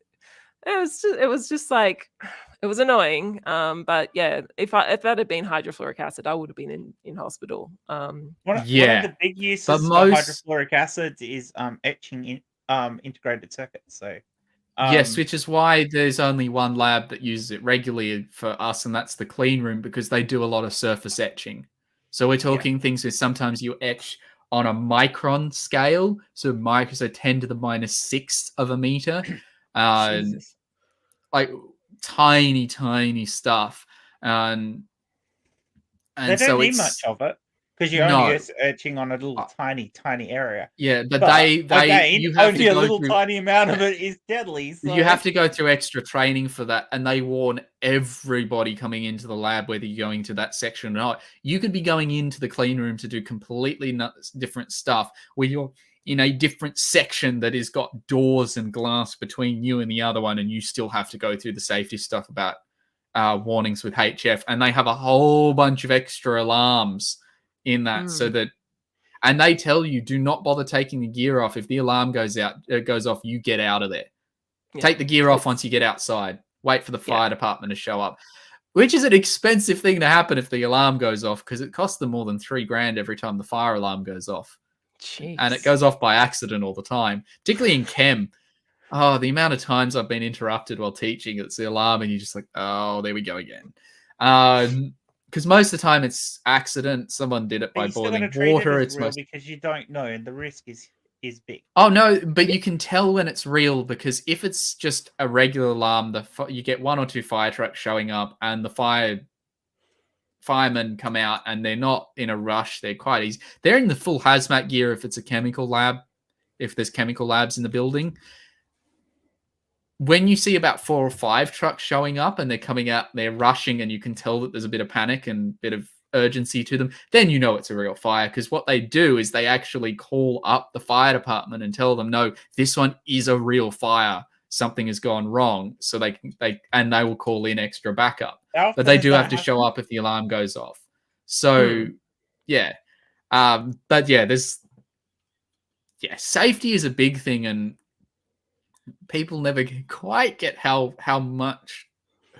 just like, it was annoying. But yeah, if that had been hydrofluoric acid, I would have been in hospital. One of Yeah, the big uses but of most- hydrofluoric acid is etching in integrated circuits. So Yes, which is why there's only one lab that uses it regularly for us, and that's the clean room, because they do a lot of surface etching. So we're talking things where sometimes you etch on a micron scale, so 10 to the -6 of a meter, Jesus. like tiny stuff, and they don't so need it's much of it because you're No. only etching on a little tiny area. yeah, but But they again, you have only to a go little through. tiny amount of it is deadly. So. You have to go through extra training for that, and they warn everybody coming into the lab, whether you're going to that section or not. You could be going into the clean room to do completely different stuff, where you're in a different section that has got doors and glass between you and the other one, and you still have to go through the safety stuff about warnings with HF, and they have a whole bunch of extra alarms in that, so that. And they tell you, do not bother taking the gear off. If the alarm goes off, you get out of there. Yeah. Take the gear off once you get outside. Wait for the fire department to show up, which is an expensive thing to happen if the alarm goes off, because it costs them more than $3,000 every time the fire alarm goes off. Jeez. And it goes off by accident all the time, particularly in chem. Oh, the amount of times I've been interrupted while teaching, it's the alarm, and you're just like, oh, there we go again. Because most of the time it's accident. Someone did it by boiling water. It's real because you don't know, and the risk is big. Oh no, but you can tell when it's real, because if it's just a regular alarm, you get 1 or 2 fire trucks showing up, and the firemen come out, and they're not in a rush. They're quite easy. They're in the full hazmat gear if it's a chemical lab, if there's chemical labs in the building. When you see about 4 or 5 trucks showing up and they're coming out, they're rushing, and you can tell that there's a bit of panic and a bit of urgency to them, then you know it's a real fire, because what they do is they actually call up the fire department and tell them, no, this one is a real fire. Something has gone wrong. So they will call in extra backup. But they do have to show up if the alarm goes off. So, yeah. But yeah, safety is a big thing, and people never quite get how much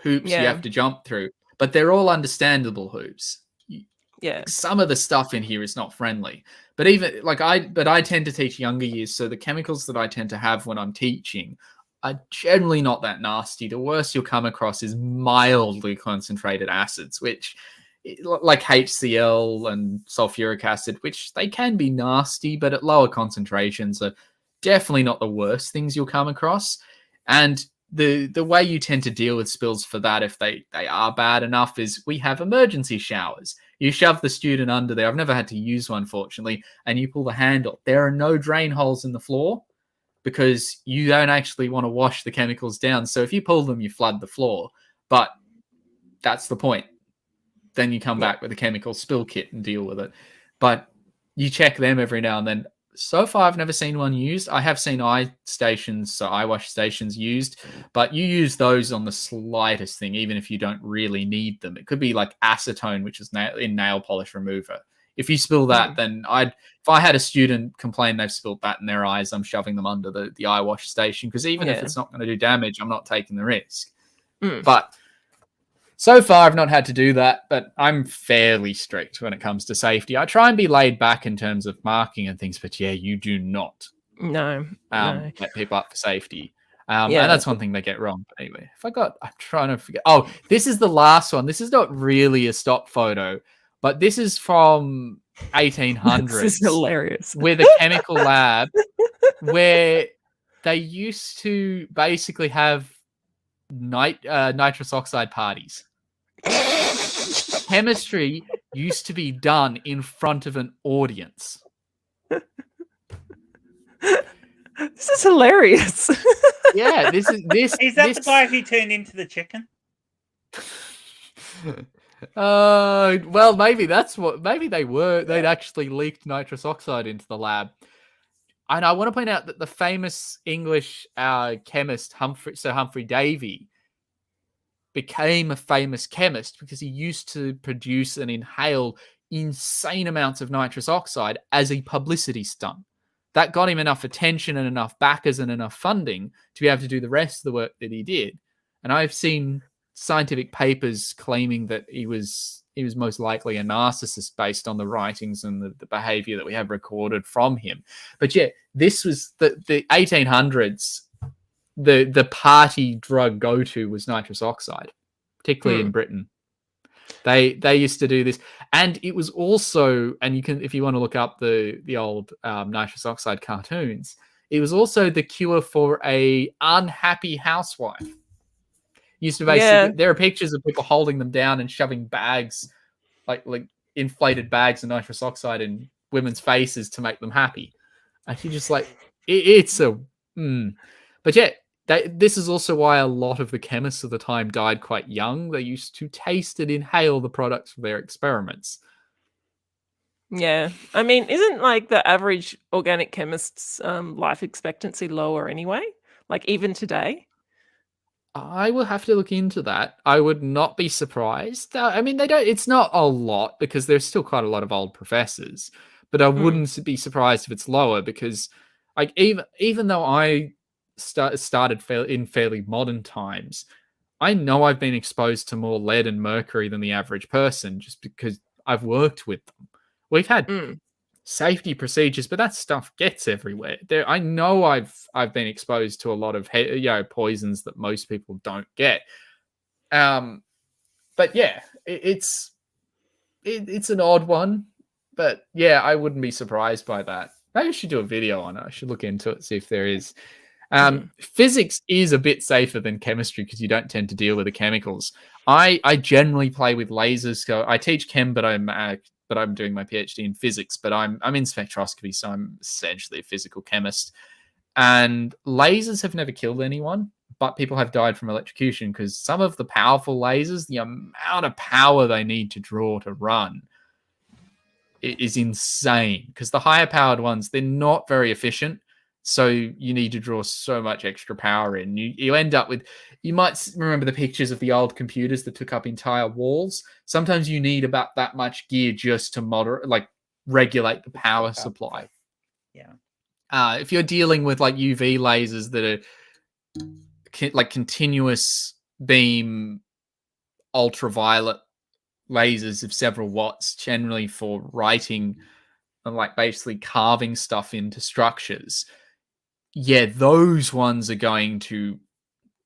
hoops you have to jump through, but they're all understandable hoops. Yeah, some of the stuff in here is not friendly, but even like I tend to teach younger years, so the chemicals that I tend to have when I'm teaching are generally not that nasty. The worst you'll come across is mildly concentrated acids, which, like HCl and sulfuric acid, which they can be nasty, but at lower concentrations are definitely not the worst things you'll come across. And the way you tend to deal with spills for that, if they are bad enough, is we have emergency showers. You shove the student under there. I've never had to use one, fortunately, and you pull the handle. There are no drain holes in the floor because you don't actually want to wash the chemicals down. So if you pull them, you flood the floor. But that's the point. Then you come back with a chemical spill kit and deal with it. But you check them every now and then. So far, I've never seen one used. I have seen eye wash stations used, but you use those on the slightest thing, even if you don't really need them. It could be like acetone, which is in nail polish remover. If you spill that, then if I had a student complain they've spilled that in their eyes, I'm shoving them under the eye wash station, because even if it's not going to do damage, I'm not taking the risk. But so far, I've not had to do that, but I'm fairly strict when it comes to safety. I try and be laid back in terms of marking and things, but yeah, you do not let people up for safety. And that's one thing they get wrong. But anyway, I'm trying to forget. Oh, this is the last one. This is not really a stock photo, but this is from 1800s. This is hilarious. With a chemical lab where they used to basically have nitrous oxide parties. Chemistry used to be done in front of an audience. This is hilarious. Yeah, this is the guy who turned into the chicken? Well, maybe they'd actually leaked nitrous oxide into the lab. And I want to point out that the famous English chemist Sir Humphrey Davy became a famous chemist because he used to produce and inhale insane amounts of nitrous oxide as a publicity stunt. That got him enough attention and enough backers and enough funding to be able to do the rest of the work that he did. And I've seen scientific papers claiming that he was most likely a narcissist based on the writings and the behavior that we have recorded from him. But yeah, this was the 1800s. The party drug go-to was nitrous oxide, particularly in Britain. They used to do this, and it was also, and you can, if you want to look up the old nitrous oxide cartoons, it was also the cure for a unhappy housewife. Used to basically, there are pictures of people holding them down and shoving bags, like inflated bags of nitrous oxide in women's faces to make them happy. And you just like, But yeah, this is also why a lot of the chemists of the time died quite young. They used to taste and inhale the products for their experiments. Yeah. I mean, isn't like the average organic chemist's life expectancy lower anyway? Like even today? I will have to look into that. I would not be surprised. I mean, it's not a lot because there's still quite a lot of old professors, but I wouldn't be surprised if it's lower because like even though I started in fairly modern times, I know I've been exposed to more lead and mercury than the average person just because I've worked with them. We've had safety procedures, but that stuff gets everywhere. I know I've been exposed to a lot of poisons that most people don't get. But yeah, it's an odd one. But yeah, I wouldn't be surprised by that. Maybe I should do a video on it. I should look into it, see if there is. Physics is a bit safer than chemistry because you don't tend to deal with the chemicals. I generally play with lasers. So I teach chem, but I'm doing my PhD in physics. But I'm in spectroscopy, so I'm essentially a physical chemist. And lasers have never killed anyone, but people have died from electrocution because some of the powerful lasers, the amount of power they need to draw to run, it is insane. Because the higher powered ones, they're not very efficient. So you need to draw so much extra power in. You end up with, you might remember the pictures of the old computers that took up entire walls. Sometimes you need about that much gear just to regulate the power supply. Yeah. If you're dealing with like UV lasers that are like continuous beam ultraviolet lasers of several watts, generally for writing and like basically carving stuff into structures. Yeah, those ones are going to,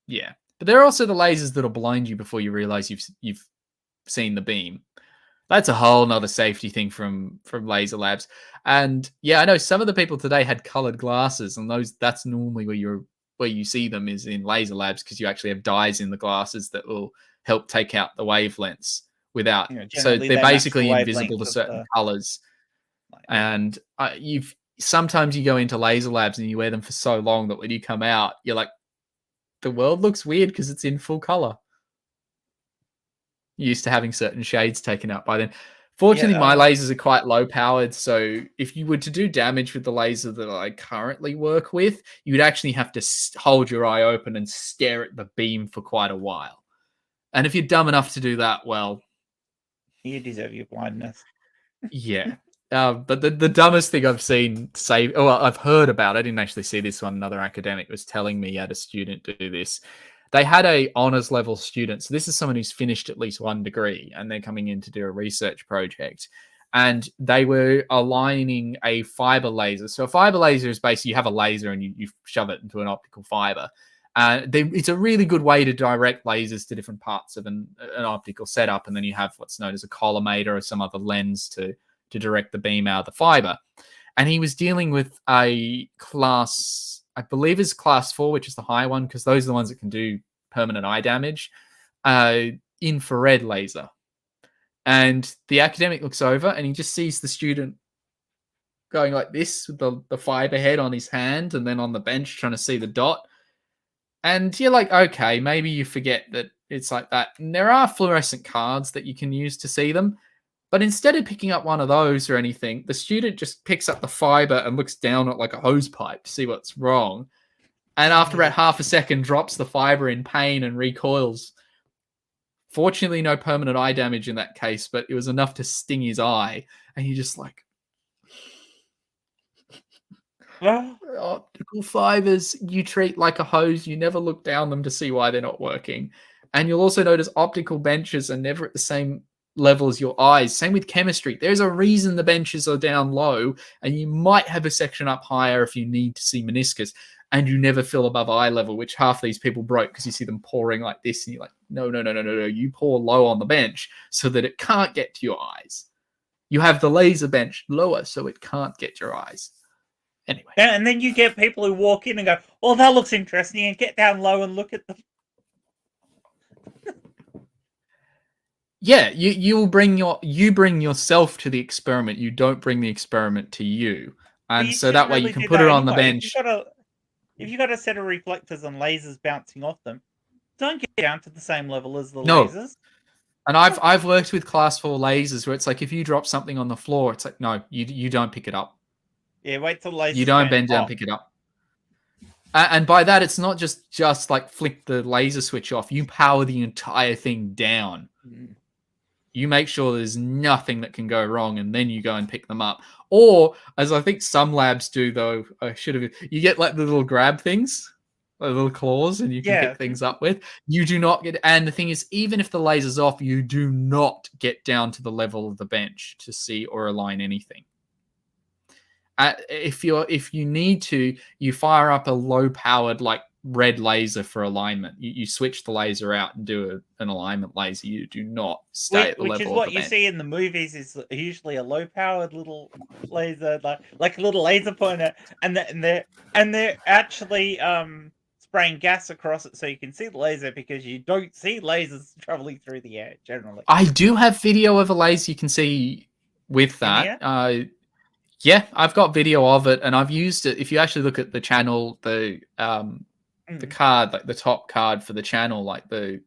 But there are also the lasers that'll blind you before you realize you've seen the beam. That's a whole nother safety thing from laser labs. And yeah, I know some of the people today had colored glasses, and that's normally where you see them is in laser labs because you actually have dyes in the glasses that will help take out the wavelengths. without. You know, So generally they're they match the basically invisible to wavelength of certain the colors. light. And sometimes you go into laser labs and you wear them for so long that when you come out, you're like, the world looks weird because it's in full color. You're used to having certain shades taken out by then. Fortunately, my lasers are quite low powered, so if you were to do damage with the laser that I currently work with, you'd actually have to hold your eye open and stare at the beam for quite a while. And if you're dumb enough to do that, well, You deserve your blindness. yeah. But the dumbest thing I've seen I've heard about, I didn't actually see this one. Another academic was telling me he had a student do this. They had a honors level student. So this is someone who's finished at least one degree and they're coming in to do a research project. And they were aligning a fiber laser. So a fiber laser is basically you have a laser and you shove it into an optical fiber. It's a really good way to direct lasers to different parts of an optical setup. And then you have what's known as a collimator or some other lens to direct the beam out of the fiber. And he was dealing with a class, I believe is class 4, which is the high one, because those are the ones that can do permanent eye damage, infrared laser. And the academic looks over and he just sees the student going like this with the fiber head on his hand and then on the bench trying to see the dot. And you're like, okay, maybe you forget that it's like that. And there are fluorescent cards that you can use to see them. But instead of picking up one of those or anything, the student just picks up the fiber and looks down at like a hose pipe to see what's wrong. And after about half a second, drops the fiber in pain and recoils. Fortunately, no permanent eye damage in that case, but it was enough to sting his eye. And he just like, optical fibers you treat like a hose. You never look down them to see why they're not working. And you'll also notice optical benches are never at the same level as your eyes. Same with chemistry. There's a reason the benches are down low, and you might have a section up higher if you need to see meniscus, and you never fill above eye level, which half these people broke because you see them pouring like this, and you're like, no. You pour low on the bench so that it can't get to your eyes. You have the laser bench lower so it can't get your eyes. Anyway. And then you get people who walk in and go, oh, that looks interesting, and get down low and look at them. Yeah, you bring yourself to the experiment. You don't bring the experiment to you, and so that way you can put it on the bench. If you got a set of reflectors and lasers bouncing off them, don't get down to the same level as the lasers. And I've worked with class 4 lasers where it's like if you drop something on the floor, it's like no, you don't pick it up. Yeah, wait till lasers. You don't bend down, pick it up. And by that, it's not just like flick the laser switch off. You power the entire thing down. Mm. You make sure there's nothing that can go wrong, and then you go and pick them up. Or, as I think some labs do, though, you get like the little grab things, the little claws, and you can pick things up with. You do not get, and the thing is, even if the laser's off, you do not get down to the level of the bench to see or align anything. If you need to, you fire up a low-powered like red laser for alignment. You switch the laser out and do an alignment laser. You do not stay at the level of the bench. Which is what you see in the movies is usually a low-powered little laser, like a little laser pointer, and they're actually spraying gas across it so you can see the laser, because you don't see lasers traveling through the air generally. I do have video of a laser you can see with that. Yeah, I've got video of it, and I've used it. If you actually look at the channel, the card, like the top card for the channel, like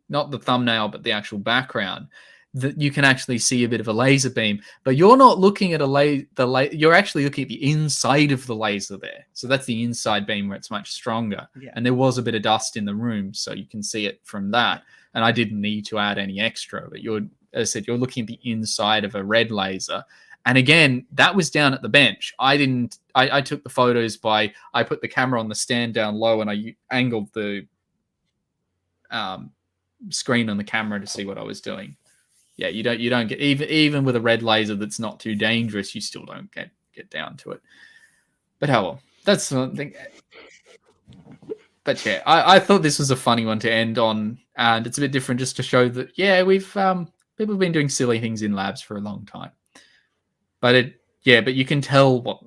not the thumbnail, but the actual background, that you can actually see a bit of a laser beam. But you're not looking at you're actually looking at the inside of the laser there. So that's the inside beam where it's much stronger. Yeah. And there was a bit of dust in the room, so you can see it from that. And I didn't need to add any extra, but as I said, you're looking at the inside of a red laser. And again, that was down at the bench. I took the photos I put the camera on the stand down low, and I angled the screen on the camera to see what I was doing. Yeah, you don't get, even with a red laser that's not too dangerous, you still don't get down to it. But how well, that's something. But yeah, I thought this was a funny one to end on, and it's a bit different just to show that we've people have been doing silly things in labs for a long time. But but you can tell what,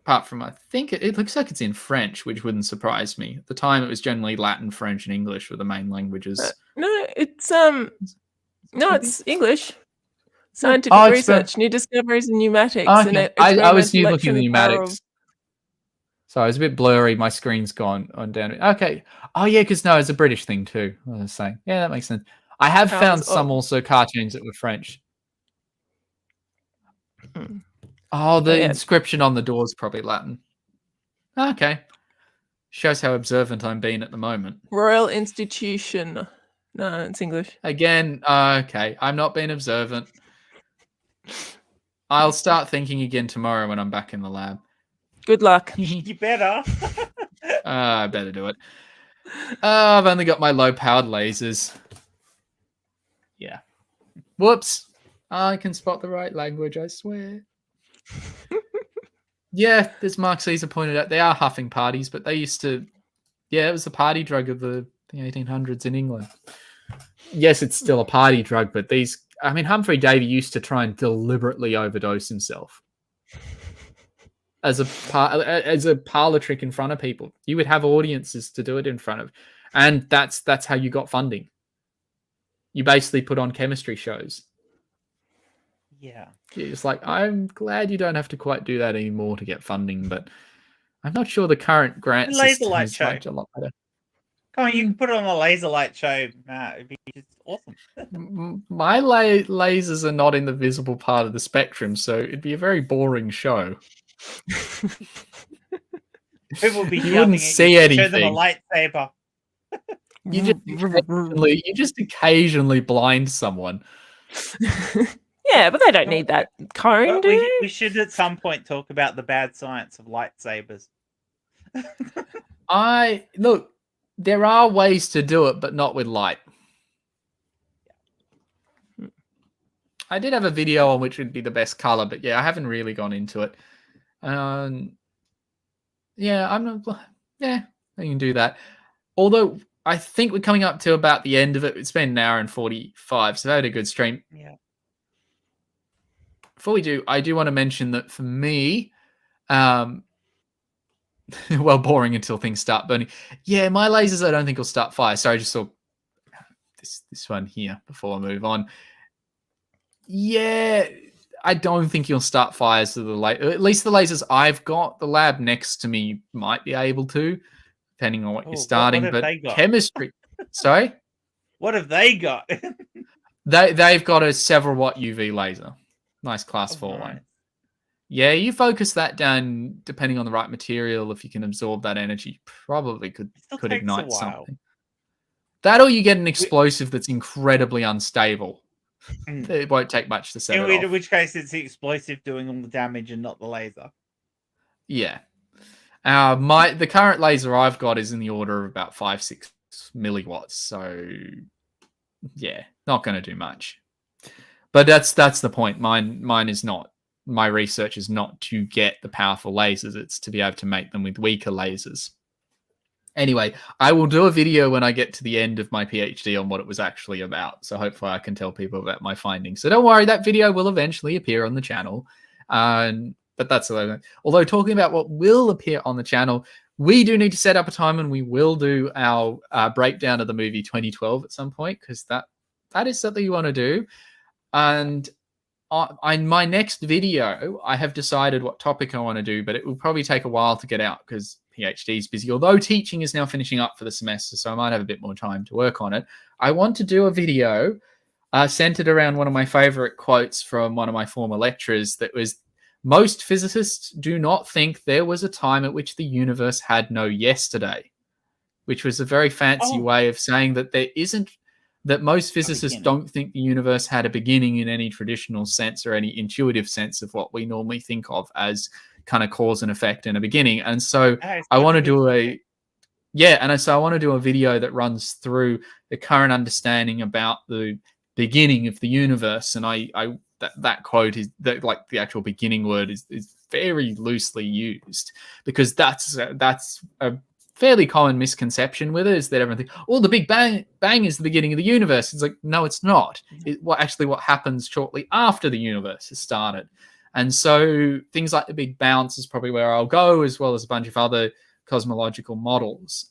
apart from, I think it looks like it's in French, which wouldn't surprise me. At the time, it was generally Latin, French, and English were the main languages. No, it's No, Maybe? it's English. Scientific Oh, research, new discoveries in pneumatics, Oh, and okay. I was experimental new lecture looking at in the power of. pneumatics. Sorry, it's a bit blurry. My screen's gone on down. Okay. Oh, yeah, because no, it's a British thing too. I was saying. Yeah, that makes sense. I have Powers found some of. also cartoons that were French. Hmm. Oh, the Oh, yeah. inscription on the door is probably Latin. Okay. Shows how observant I'm being at the moment. Royal Institution. No, it's English. Again, okay. I'm not being observant. I'll start thinking again tomorrow when I'm back in the lab. Good luck. You better. I better do it. I've only got my low-powered lasers. Yeah. Whoops. I can spot the right language, I swear. Yeah, as Mark Caesar pointed out, they are huffing parties, but they used to... Yeah, it was a party drug of the 1800s in England. Yes, it's still a party drug, but these... I mean, Humphrey Davy used to try and deliberately overdose himself. As a parlor trick in front of people. You would have audiences to do it in front of. And that's how you got funding. You basically put on chemistry shows. Yeah. It's like, I'm glad you don't have to quite do that anymore to get funding, but I'm not sure the current grant Laser system light is show. much a lot better. Come on, you can put it on a laser light show. It'd be just awesome. My lasers are not in the visible part of the spectrum, so it'd be a very boring show. People would be You wouldn't yelling at see you. Show them a anything. lightsaber. You just occasionally blind someone. Yeah, but they don't need that cone, Well, do they? we should at some point talk about the bad science of lightsabers. Look, there are ways to do it, but not with light. I did have a video on which would be the best color, but yeah, I haven't really gone into it. Yeah, I'm not. Yeah, I can do that. Although I think we're coming up to about the end of it. It's been an hour and 45, so I had a good stream. Yeah. Before we do, I do want to mention that for me, well, boring until things start burning. Yeah, my lasers I don't think will start fire. Sorry, I just saw this one here before I move on. Yeah, I don't think you'll start fires to the laser. At least the lasers I've got, the lab next to me might be able to, depending on what you're starting. What have but they got? Chemistry, sorry, What have they got? they've got a several watt UV laser, nice class 4 one. Yeah, you focus that down, depending on the right material. If you can absorb that energy, probably could ignite something. That or you get an explosive that's incredibly unstable. It won't take much to set it off. In which case, it's the explosive doing all the damage and not the laser. Yeah. The current laser I've got is in the order of about 5-6 milliwatts. So yeah, not going to do much. But that's the point. Mine is not. My research is not to get the powerful lasers. It's to be able to make them with weaker lasers. Anyway, I will do a video when I get to the end of my PhD on what it was actually about. So hopefully I can tell people about my findings. So don't worry, that video will eventually appear on the channel. But that's although talking about what will appear on the channel, we do need to set up a time and we will do our breakdown of the movie 2012 at some point, because that is something you want to do. And in my next video, I have decided what topic I want to do, but it will probably take a while to get out because PhD is busy, although teaching is now finishing up for the semester, so I might have a bit more time to work on it. I want to do a video centered around one of my favorite quotes from one of my former lecturers that was, most physicists do not think there was a time at which the universe had no yesterday, which was a very fancy way of saying that there isn't, that most physicists don't think the universe had a beginning in any traditional sense or any intuitive sense of what we normally think of as kind of cause and effect and a beginning. And so I want to do I want to do a video that runs through the current understanding about the beginning of the universe. And that quote is that, like, the actual beginning word is very loosely used, because that's a fairly common misconception with it, is that everyone thinks, oh, the Big Bang is the beginning of the universe. It's like, no, it's not. What happens shortly after the universe has started. And so things like the Big Bounce is probably where I'll go, as well as a bunch of other cosmological models.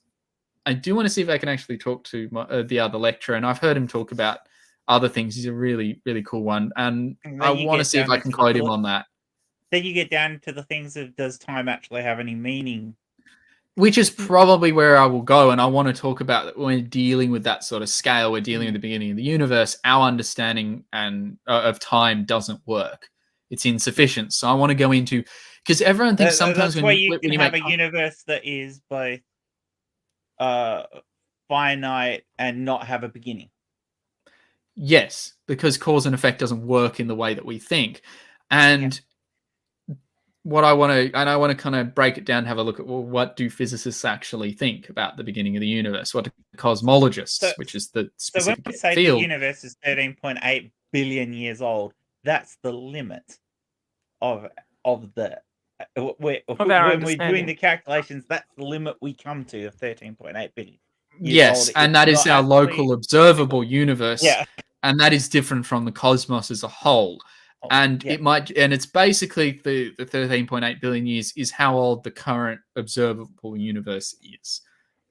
I do want to see if I can actually talk to the other lecturer, and I've heard him talk about other things. He's a really, really cool one. And And I then you want to get see if down I can into the quote him philo- on that. Then you get down to the things of, does time actually have any meaning? Which is probably where I will go. And I want to talk about when we're dealing with that sort of scale, we're dealing with the beginning of the universe, our understanding of time doesn't work. It's insufficient. So I want to go into, because everyone thinks sometimes that's where you when can you have make a universe that is both finite and not have a beginning. Yes, because cause and effect doesn't work in the way that we think. And what I want to kind of break it down, have a look at, well, what do physicists actually think about the beginning of the universe? What do cosmologists, which is the So when specific we say field. the universe is 13.8 billion years old, that's the limit of the when we're doing the calculations, that's the limit we come to of 13.8 billion. Yes, and that is our local observable universe. Yeah. And that is different from the cosmos as a whole. And it's basically the 13.8 billion years is how old the current observable universe is.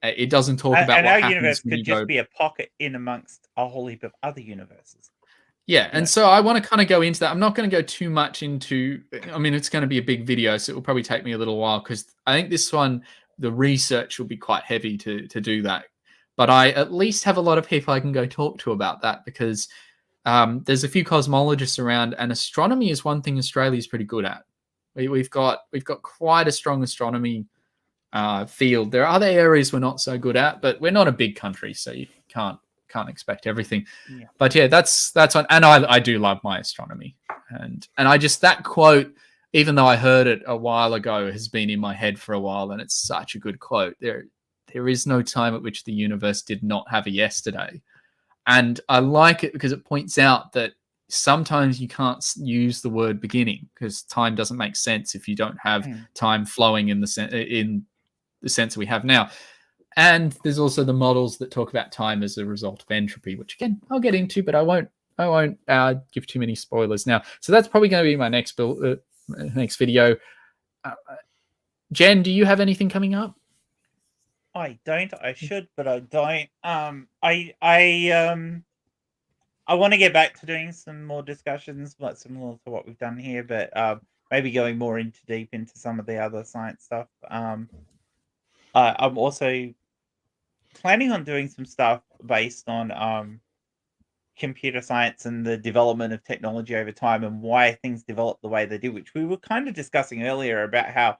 It doesn't talk about what our happens universe when could you just go... be a pocket in amongst a whole heap of other universes. Yeah, and so I want to kind of go into that. I'm not going to go too much into... I mean, it's going to be a big video, so it will probably take me a little while, because I think this one, the research will be quite heavy to do that. But I at least have a lot of people I can go talk to about that, because there's a few cosmologists around, and astronomy is one thing Australia is pretty good at. We've got quite a strong astronomy field. There are other areas we're not so good at, but we're not a big country, so you can't expect everything. Yeah. But yeah, that's one, and I do love my astronomy, and I just, that quote, even though I heard it a while ago, has been in my head for a while, and it's such a good quote. There is no time at which the universe did not have a yesterday. And I like it because it points out that sometimes you can't use the word beginning, because time doesn't make sense if you don't have time flowing in the sense we have now. And there's also the models that talk about time as a result of entropy, which again I'll get into, but I won't give too many spoilers now. So that's probably going to be my next video. Jen, do you have anything coming up? I don't. I should, but I don't. I want to get back to doing some more discussions, like similar to what we've done here, but maybe going more deep into some of the other science stuff. I'm also planning on doing some stuff based on computer science and the development of technology over time, and why things develop the way they do, which we were kind of discussing earlier about how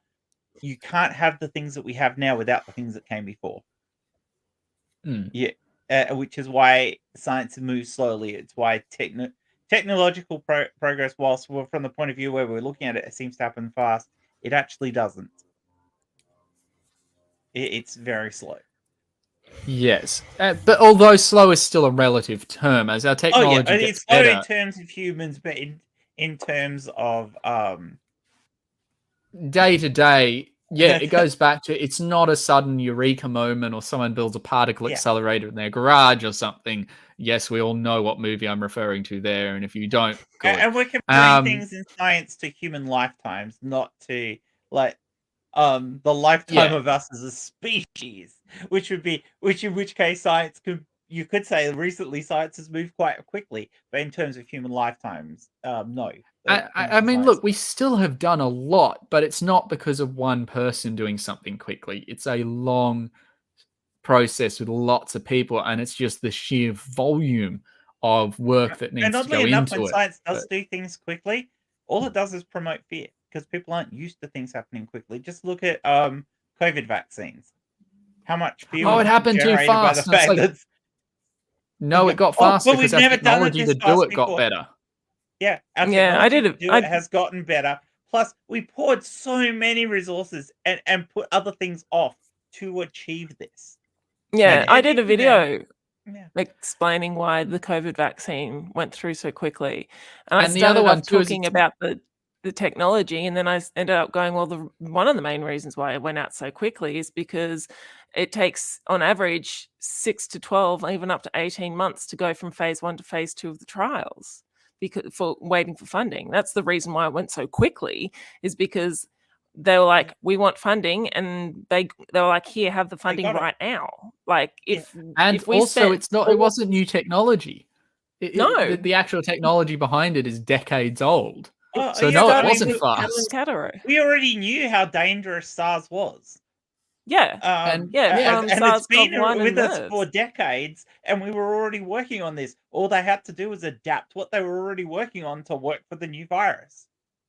you can't have the things that we have now without the things that came before. Yeah, which is why science moves slowly. It's why technological progress, whilst we're from the point of view where we're looking at it, it seems to happen fast. It actually doesn't. It's very slow. Yes, but although slow is still a relative term, as our technology gets slow better. in terms of humans, but in terms of day to day, yeah, it goes back to, it's not a sudden eureka moment or someone builds a particle accelerator in their garage or something. Yes, we all know what movie I'm referring to there, and if you don't, good. And we're comparing things in science to human lifetimes, not to like the lifetime of us as a species, which in which case you could say recently science has moved quite quickly, but in terms of human lifetimes, no. I mean, look, we still have done a lot, but it's not because of one person doing something quickly. It's a long process with lots of people, and it's just the sheer volume of work that needs to go into it. When science does do things quickly, all it does is promote fear, because people aren't used to things happening quickly. Just look at COVID vaccines. How much fear it happened too fast. No, it got faster because our technology to do it got better. Yeah, it has gotten better. Plus, we poured so many resources and put other things off to achieve this. Yeah, I did a video explaining why the COVID vaccine went through so quickly. And I started off talking about the technology, and then I ended up going, well, one of the main reasons why it went out so quickly is because it takes, on average, 6 to 12, even up to 18 months to go from phase 1 to phase 2 of the trials, because for waiting for funding. That's the reason why it went so quickly, is because they were like, we want funding, and they were like, here, have the funding right now. Like, it wasn't new technology. No. The actual technology behind it is decades old. Oh, So yeah, no, but it I mean, wasn't with cattle and fast. cataro. we already knew how dangerous SARS was. Yeah. And Yeah, yeah, from And it's been SARS-CoV-1 and with us MERS. for decades, and we were already working on this. All they had to do was adapt what they were already working on to work for the new virus.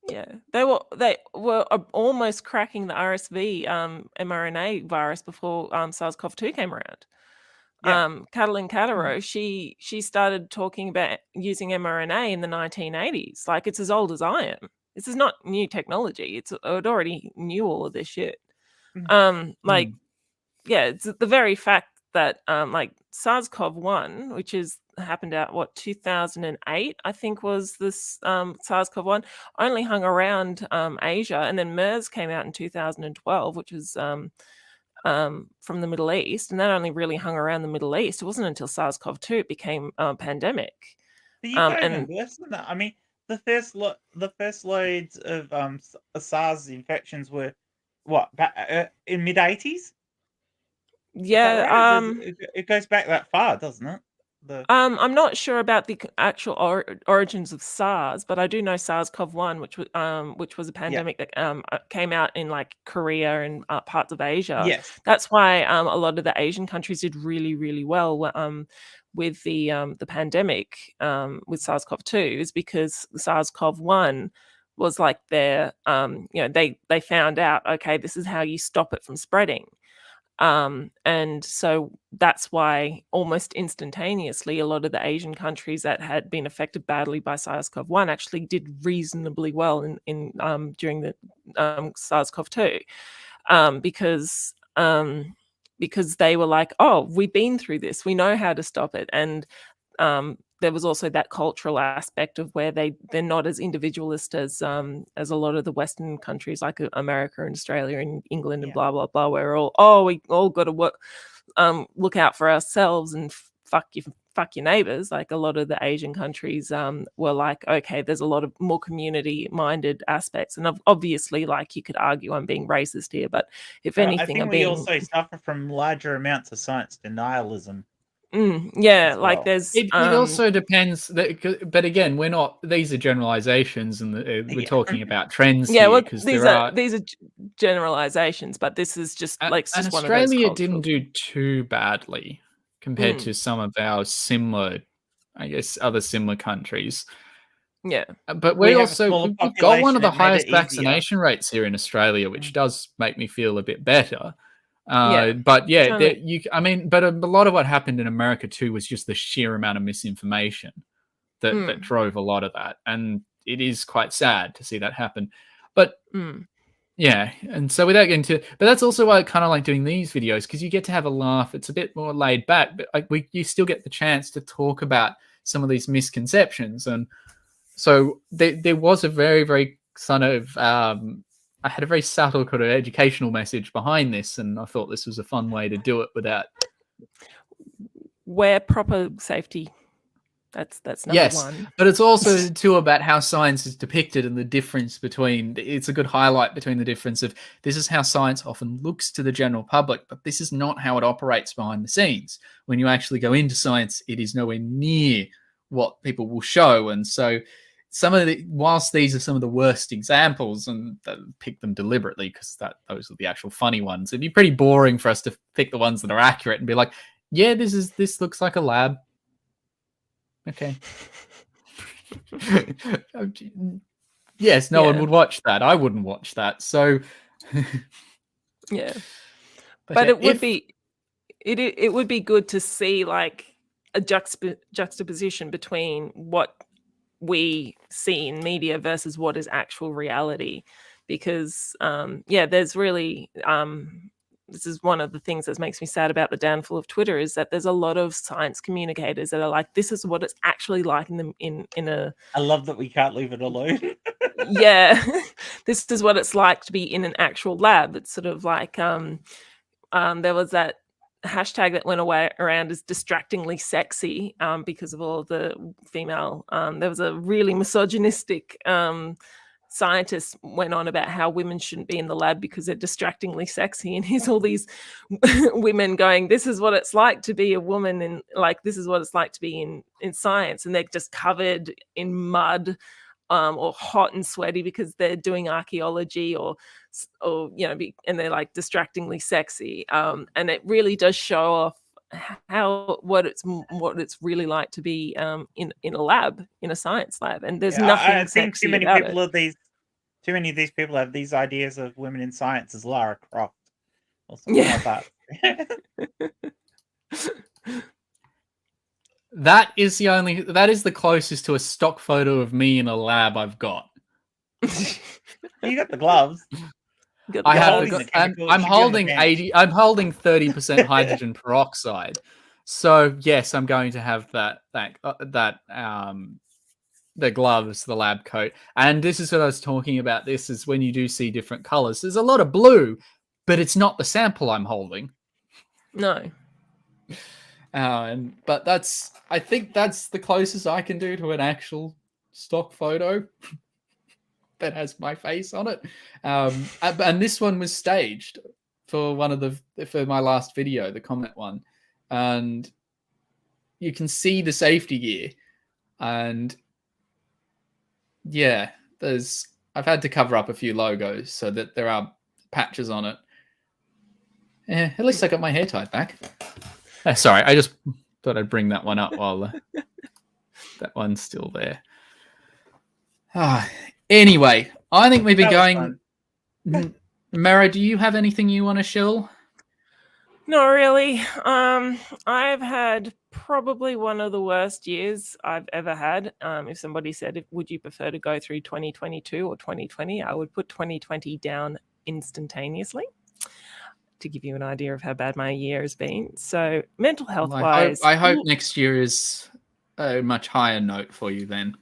Yeah, they were almost cracking the RSV mRNA virus before SARS-CoV-2 came around. Yeah. Catalin Cataro, she started talking about using mRNA in the 1980s. Like, it's as old as I am. This is not new technology. It already knew all of this shit. Like, yeah, it's the very fact that like SARS-CoV-1, which is happened out 2008, I think was this SARS-CoV-1, only hung around Asia, and then MERS came out in 2012, which was from the Middle East, and that only really hung around the Middle East. It wasn't until SARS-CoV-2 it became a pandemic. But you got even And worse than that. I mean, the first loads of SARS infections were what in mid 80s. yeah, Right? It goes back that far, doesn't it? I'm not sure about the actual origins of SARS, but I do know SARS-CoV-1, which was a pandemic that came out in like Korea and parts of Asia. Yes. That's why a lot of the Asian countries did really, really well with the pandemic with SARS-CoV-2, is because SARS-CoV-1 was like their they found out, okay, this is how you stop it from spreading. And so that's why almost instantaneously, a lot of the Asian countries that had been affected badly by SARS-CoV-1 actually did reasonably well in during the SARS-CoV-2, because they were like, oh, we've been through this, we know how to stop it. And there was also that cultural aspect of where they're not as individualist as a lot of the Western countries like America and Australia and England and blah blah blah. Where we all got to look out for ourselves and fuck your neighbors. Like, a lot of the Asian countries were like, okay, there's a lot of more community minded aspects, and obviously, like, you could argue I'm being racist here, but if anything, I think we also suffer from larger amounts of science denialism. Yeah, like there's it also depends but again, we're not, these are generalizations, and we're talking about trends yeah, here, well, because these are generalizations, but this is just like, it's and just one of those Australia cultural... didn't do too badly compared to some of our similar, I guess, other similar countries. Yeah, but We we've have a smaller got one of population, the it made it highest easier. vaccination rates here in Australia, which does make me feel a bit better. Yeah. But yeah, Totally. but a lot of what happened in America too was just the sheer amount of misinformation that drove a lot of that, and it is quite sad to see that happen. But yeah, and so without getting to, but that's also why I kind of like doing these videos, because you get to have a laugh. It's a bit more laid back, but like you still get the chance to talk about some of these misconceptions. And so there was a very, very sort of I had a very subtle kind of educational message behind this, and I thought this was a fun way to do it without... Wear proper safety. That's number one. But it's also too about how science is depicted, and the difference between... It's a good highlight between the difference of, this is how science often looks to the general public, but this is not how it operates behind the scenes. When you actually go into science, it is nowhere near what people will show. And so whilst these are some of the worst examples, and pick them deliberately because those are the actual funny ones, it'd be pretty boring for us to pick the ones that are accurate and be like, yeah, this looks like a lab. Okay. Yes, no one would watch that. I wouldn't watch that. So yeah. But it would be it would be good to see like a juxtaposition between what we see in media versus what is actual reality, because there's really this is one of the things that makes me sad about the downfall of Twitter, is that there's a lot of science communicators that are like, this is what it's actually like in a... I love that we can't leave it alone. Yeah, this is what it's like to be in an actual lab. It's sort of like there was that hashtag that went around as distractingly sexy because of all the female... there was a really misogynistic scientists went on about how women shouldn't be in the lab because they're distractingly sexy, and here's all these women going, this is what it's like to be a woman, and like this is what it's like to be in science, and they're just covered in mud, or hot and sweaty because they're doing archaeology or and they're like distractingly sexy, and it really does show off what it's really like to be in a lab, in a science lab, and there's nothing I think sexy too many about people too many of these people have these ideas of women in science as Lara Croft or something like that. That is the closest to a stock photo of me in a lab I've got. You got the gloves. I have. holding the chemical, it I'm should be on the holding bench. 80. I'm holding 30% hydrogen peroxide. So yes, I'm going to have the gloves, the lab coat, and this is what I was talking about. This is when you do see different colors. There's a lot of blue, but it's not the sample I'm holding. No. But I think that's the closest I can do to an actual stock photo that has my face on it. And this one was staged for for my last video, the comment one. And you can see the safety gear. And yeah, I've had to cover up a few logos so that there are patches on it. Yeah, at least I got my hair tied back. Sorry, I just thought I'd bring that one up while that one's still there. Anyway, I think we've been going. Mara, do you have anything you want to shill? Not really. I've had probably one of the worst years I've ever had. If somebody said, would you prefer to go through 2022 or 2020, I would put 2020 down instantaneously, to give you an idea of how bad my year has been. So mental health wise, I hope next year is a much higher note for you then.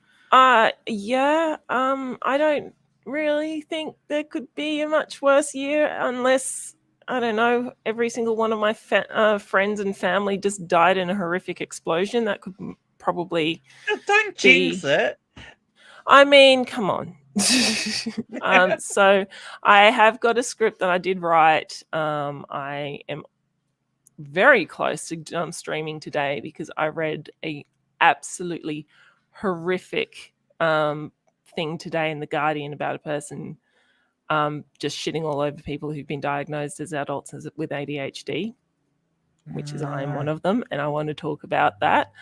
Yeah. I don't really think there could be a much worse year unless, I don't know, every single one of my friends and family just died in a horrific explosion. That could probably Don't jinx it. I mean, come on. So I have got a script that I did write. I am very close to streaming today because I read a absolutely horrific thing today in The Guardian about a person just shitting all over people who've been diagnosed as adults with ADHD, which is I am one of them, and I want to talk about that.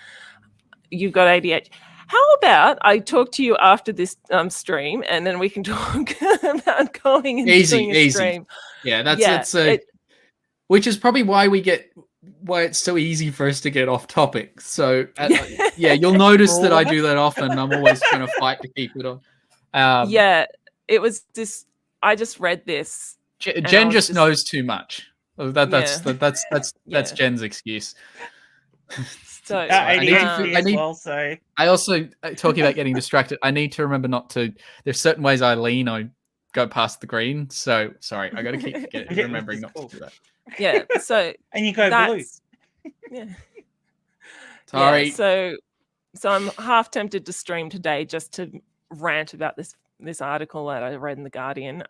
You've got ADHD. How about I talk to you after this stream, and then we can talk about going and doing a stream. Yeah, which is probably why it's so easy for us to get off topic. So yeah, you'll notice that I do that often. I'm always trying to fight to keep it on. Yeah, it was this. I just read this. Jen just knows too much. That's Jen's excuse. So I also, talking about getting distracted, I need to remember not to. There's certain ways I lean. I go past the green. So sorry, I got to keep remembering not to do that. Yeah. So and you go blue. Yeah. Sorry. Yeah, so I'm half tempted to stream today just to rant about this article that I read in The Guardian.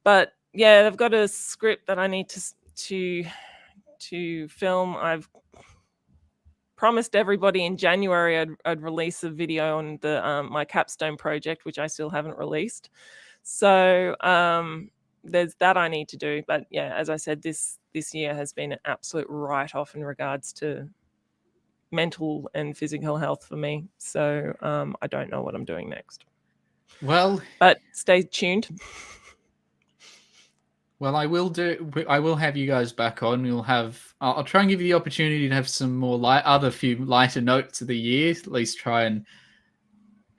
But yeah, I've got a script that I need to film. I've promised everybody in January I'd release a video on the my capstone project, which I still haven't released. So there's that I need to do. But yeah, as I said, this year has been an absolute write-off in regards to mental and physical health for me. So I don't know what I'm doing next. Well, but stay tuned. Well, I will have you guys back on. I'll try and give you the opportunity to have some more few lighter notes of the year. At least try and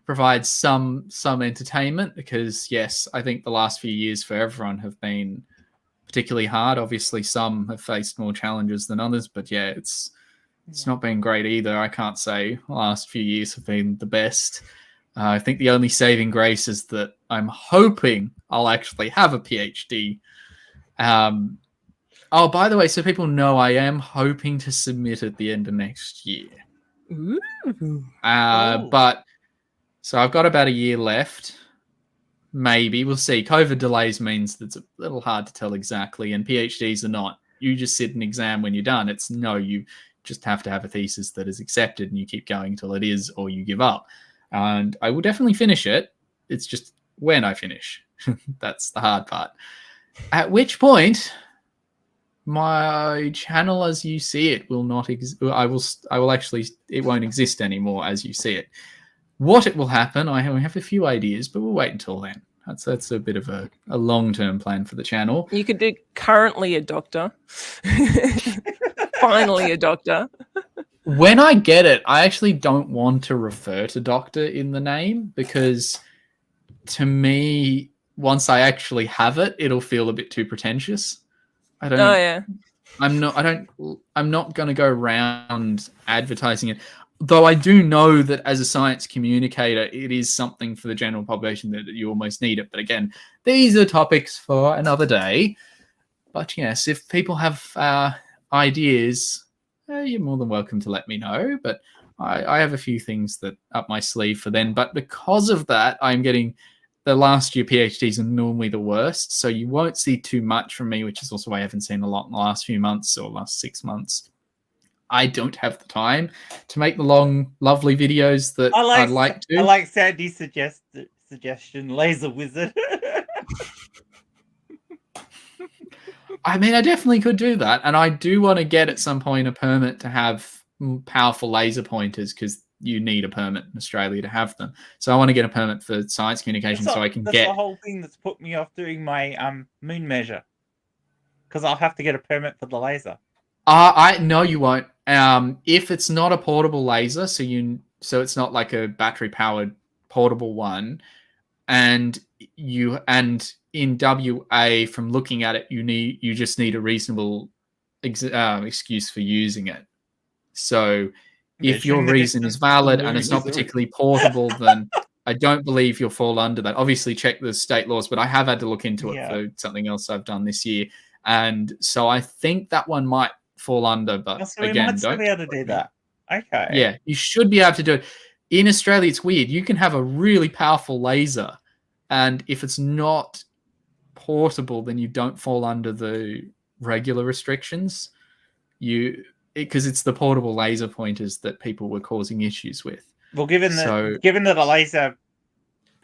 provide some entertainment, because yes, I think the last few years for everyone have been particularly hard. Obviously, some have faced more challenges than others, but yeah, it's not been great either. I can't say the last few years have been the best. I think the only saving grace is that I'm hoping I'll actually have a PhD. Oh, by the way, so people know, I am hoping to submit at the end of next year. Ooh. But so I've got about a year left. maybe. We'll see. COVID delays means that it's a little hard to tell exactly, and PhDs are not. You just sit an exam when you're done. It's no, you just have to have a thesis that is accepted and you keep going until it is, or you give up. And I will definitely finish it. It's just when I finish. That's the hard part. At which point, my channel as you see it will not I will actually, it won't exist anymore as you see it. What it will happen, I have a few ideas, but we'll wait until then. That's a bit of a long-term plan for the channel. You could do currently a doctor. Finally a doctor. When I get it, I actually don't want to refer to doctor in the name, because to me, once I actually have it, it'll feel a bit too pretentious. I don't. Oh yeah. I'm not going to go around advertising it. Though I do know that as a science communicator, it is something for the general population that you almost need it. But again, these are topics for another day. But yes, if people have ideas, you're more than welcome to let me know. But I have a few things that up my sleeve for then. But because of that, I'm getting the last year PhDs are normally the worst. So you won't see too much from me, which is also why I haven't seen a lot in the last few months or last 6 months. I don't have the time to make the long, lovely videos that I'd like to. I like Sandy's suggestion, laser wizard. I mean, I definitely could do that. And I do want to get at some point a permit to have powerful laser pointers, because you need a permit in Australia to have them. So I want to get a permit for science communication so I can get... That's the whole thing that's put me off doing my moon measure. Because I'll have to get a permit for the laser. No, you won't. If it's not a portable laser, so it's not like a battery powered portable one, and in WA, from looking at it, you just need a reasonable excuse for using it. So if your reason is valid and it's not particularly portable, then I don't believe you'll fall under that. Obviously, check the state laws, but I have had to look into it for something else I've done this year, and so I think that one might fall under, but so again, don't be able to do that. Okay. Yeah, you should be able to do it. In Australia, it's weird. You can have a really powerful laser, and if it's not portable, then you don't fall under the regular restrictions. Because it's the portable laser pointers that people were causing issues with. Well, given that a laser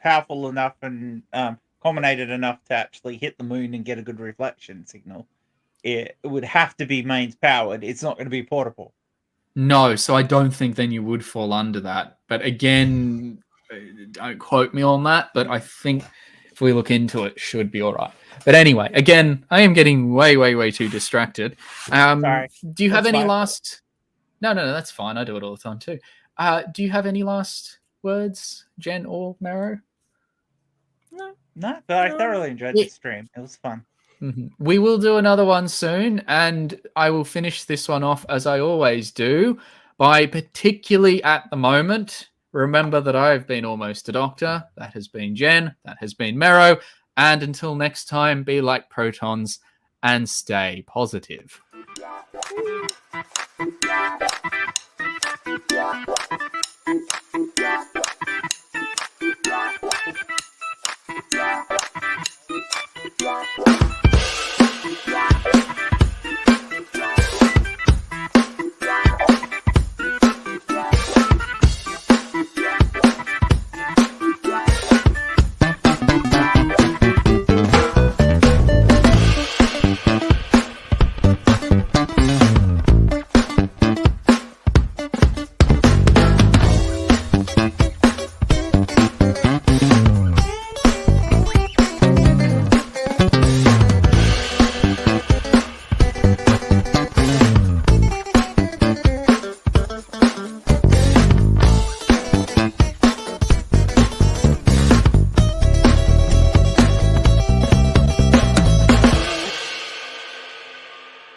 powerful enough and culminated enough to actually hit the moon and get a good reflection signal, it would have to be mains powered. It's not going to be portable. No, so I don't think then you would fall under that. But again, don't quote me on that, but I think if we look into it, should be all right. But anyway, again, I am getting way, way, way too distracted. Sorry. Do you have any last... No, that's fine. I do it all the time too. Do you have any last words, Jen or Marrow? No, but I thoroughly enjoyed the stream. It was fun. Mm-hmm. We will do another one soon, and I will finish this one off as I always do by, particularly at the moment, remember that I've been almost a doctor. That has been Jen. That has been Marrow. And until next time, be like protons and stay positive.